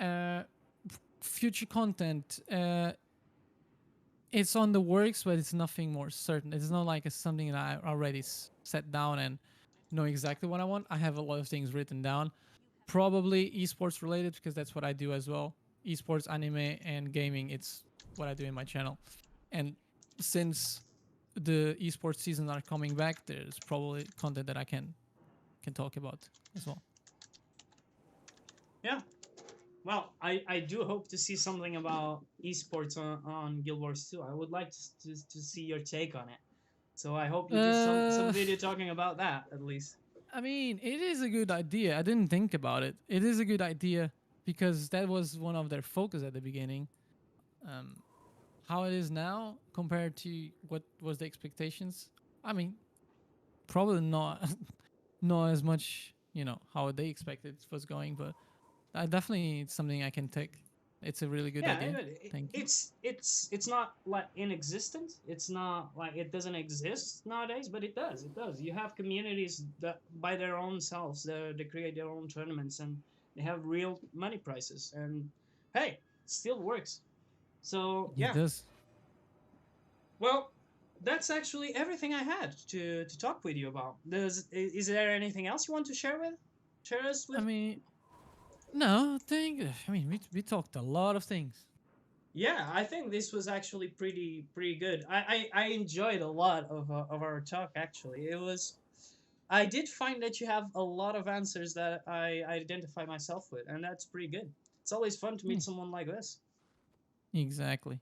Uh, Future content, it's on the works, but it's nothing more certain. It's not like it's something that I already set down and know exactly what I want. I have a lot of things written down, probably esports related because that's what I do as well. Esports, anime, and gaming. It's what I do in my channel. And since the esports seasons are coming back, there's probably content that I can talk about as well. Yeah. Well, I do hope to see something about esports on Guild Wars 2. I would like to see your take on it. So I hope you do some Uh, video talking about that at least. I mean, it is a good idea. I didn't think about it. It is a good idea because that was one of their focus at the beginning. Um, how it is now compared to what was the expectations? I mean, probably not not as much, how they expected it was going, but I definitely it's something I can take. It's a really good Yeah, idea. Thank you. it's not like in existence. It's not like it doesn't exist nowadays, but it does. It does. You have communities that by their own selves they create their own tournaments and they have real money prizes. And hey, it still works. So It yeah. does. Well, that's actually everything I had to talk with you about. Is there anything else you want to share us I with? mean, no, I mean, we talked a lot of things. Yeah, I think this was actually pretty good. I enjoyed a lot of our talk. Actually, it was. I did find that you have a lot of answers that I identify myself with, and that's pretty good. It's always fun to meet Mm, someone like this. exactly.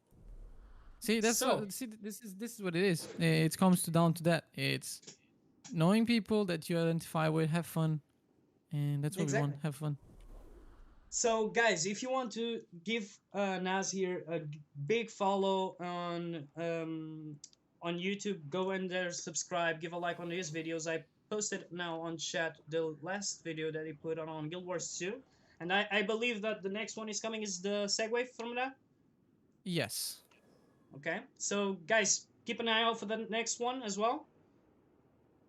See, that's So what. See, this is what it is. It comes down to that. It's knowing people that you identify with, have fun, and that's what we want. exactly. Have fun. So guys, if you want to give Naz here a big follow on YouTube, go in there, subscribe, give a like on his videos. I posted now on chat the last video that he put on Guild Wars 2, and I believe that the next one is coming is the segue from that. Yes. Okay, so guys, keep an eye out for the next one as well.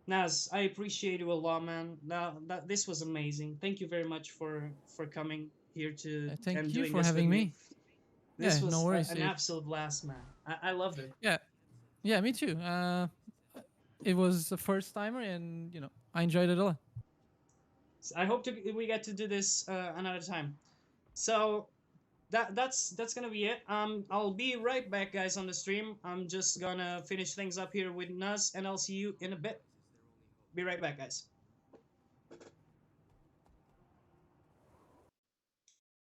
Naz, I appreciate you a lot, man. That this was amazing. Thank you very much for coming here to and Thank you doing for this with having me. me. This Yeah, no was worries. an absolute blast, man. I loved it. Yeah, yeah, me too. It was a first timer, and I enjoyed it a lot. I hope we get to do this another time. So that's gonna be it. I'll be right back, guys, on the stream. I'm just gonna finish things up here with Nuz, and I'll see you in a bit. Be right back, guys.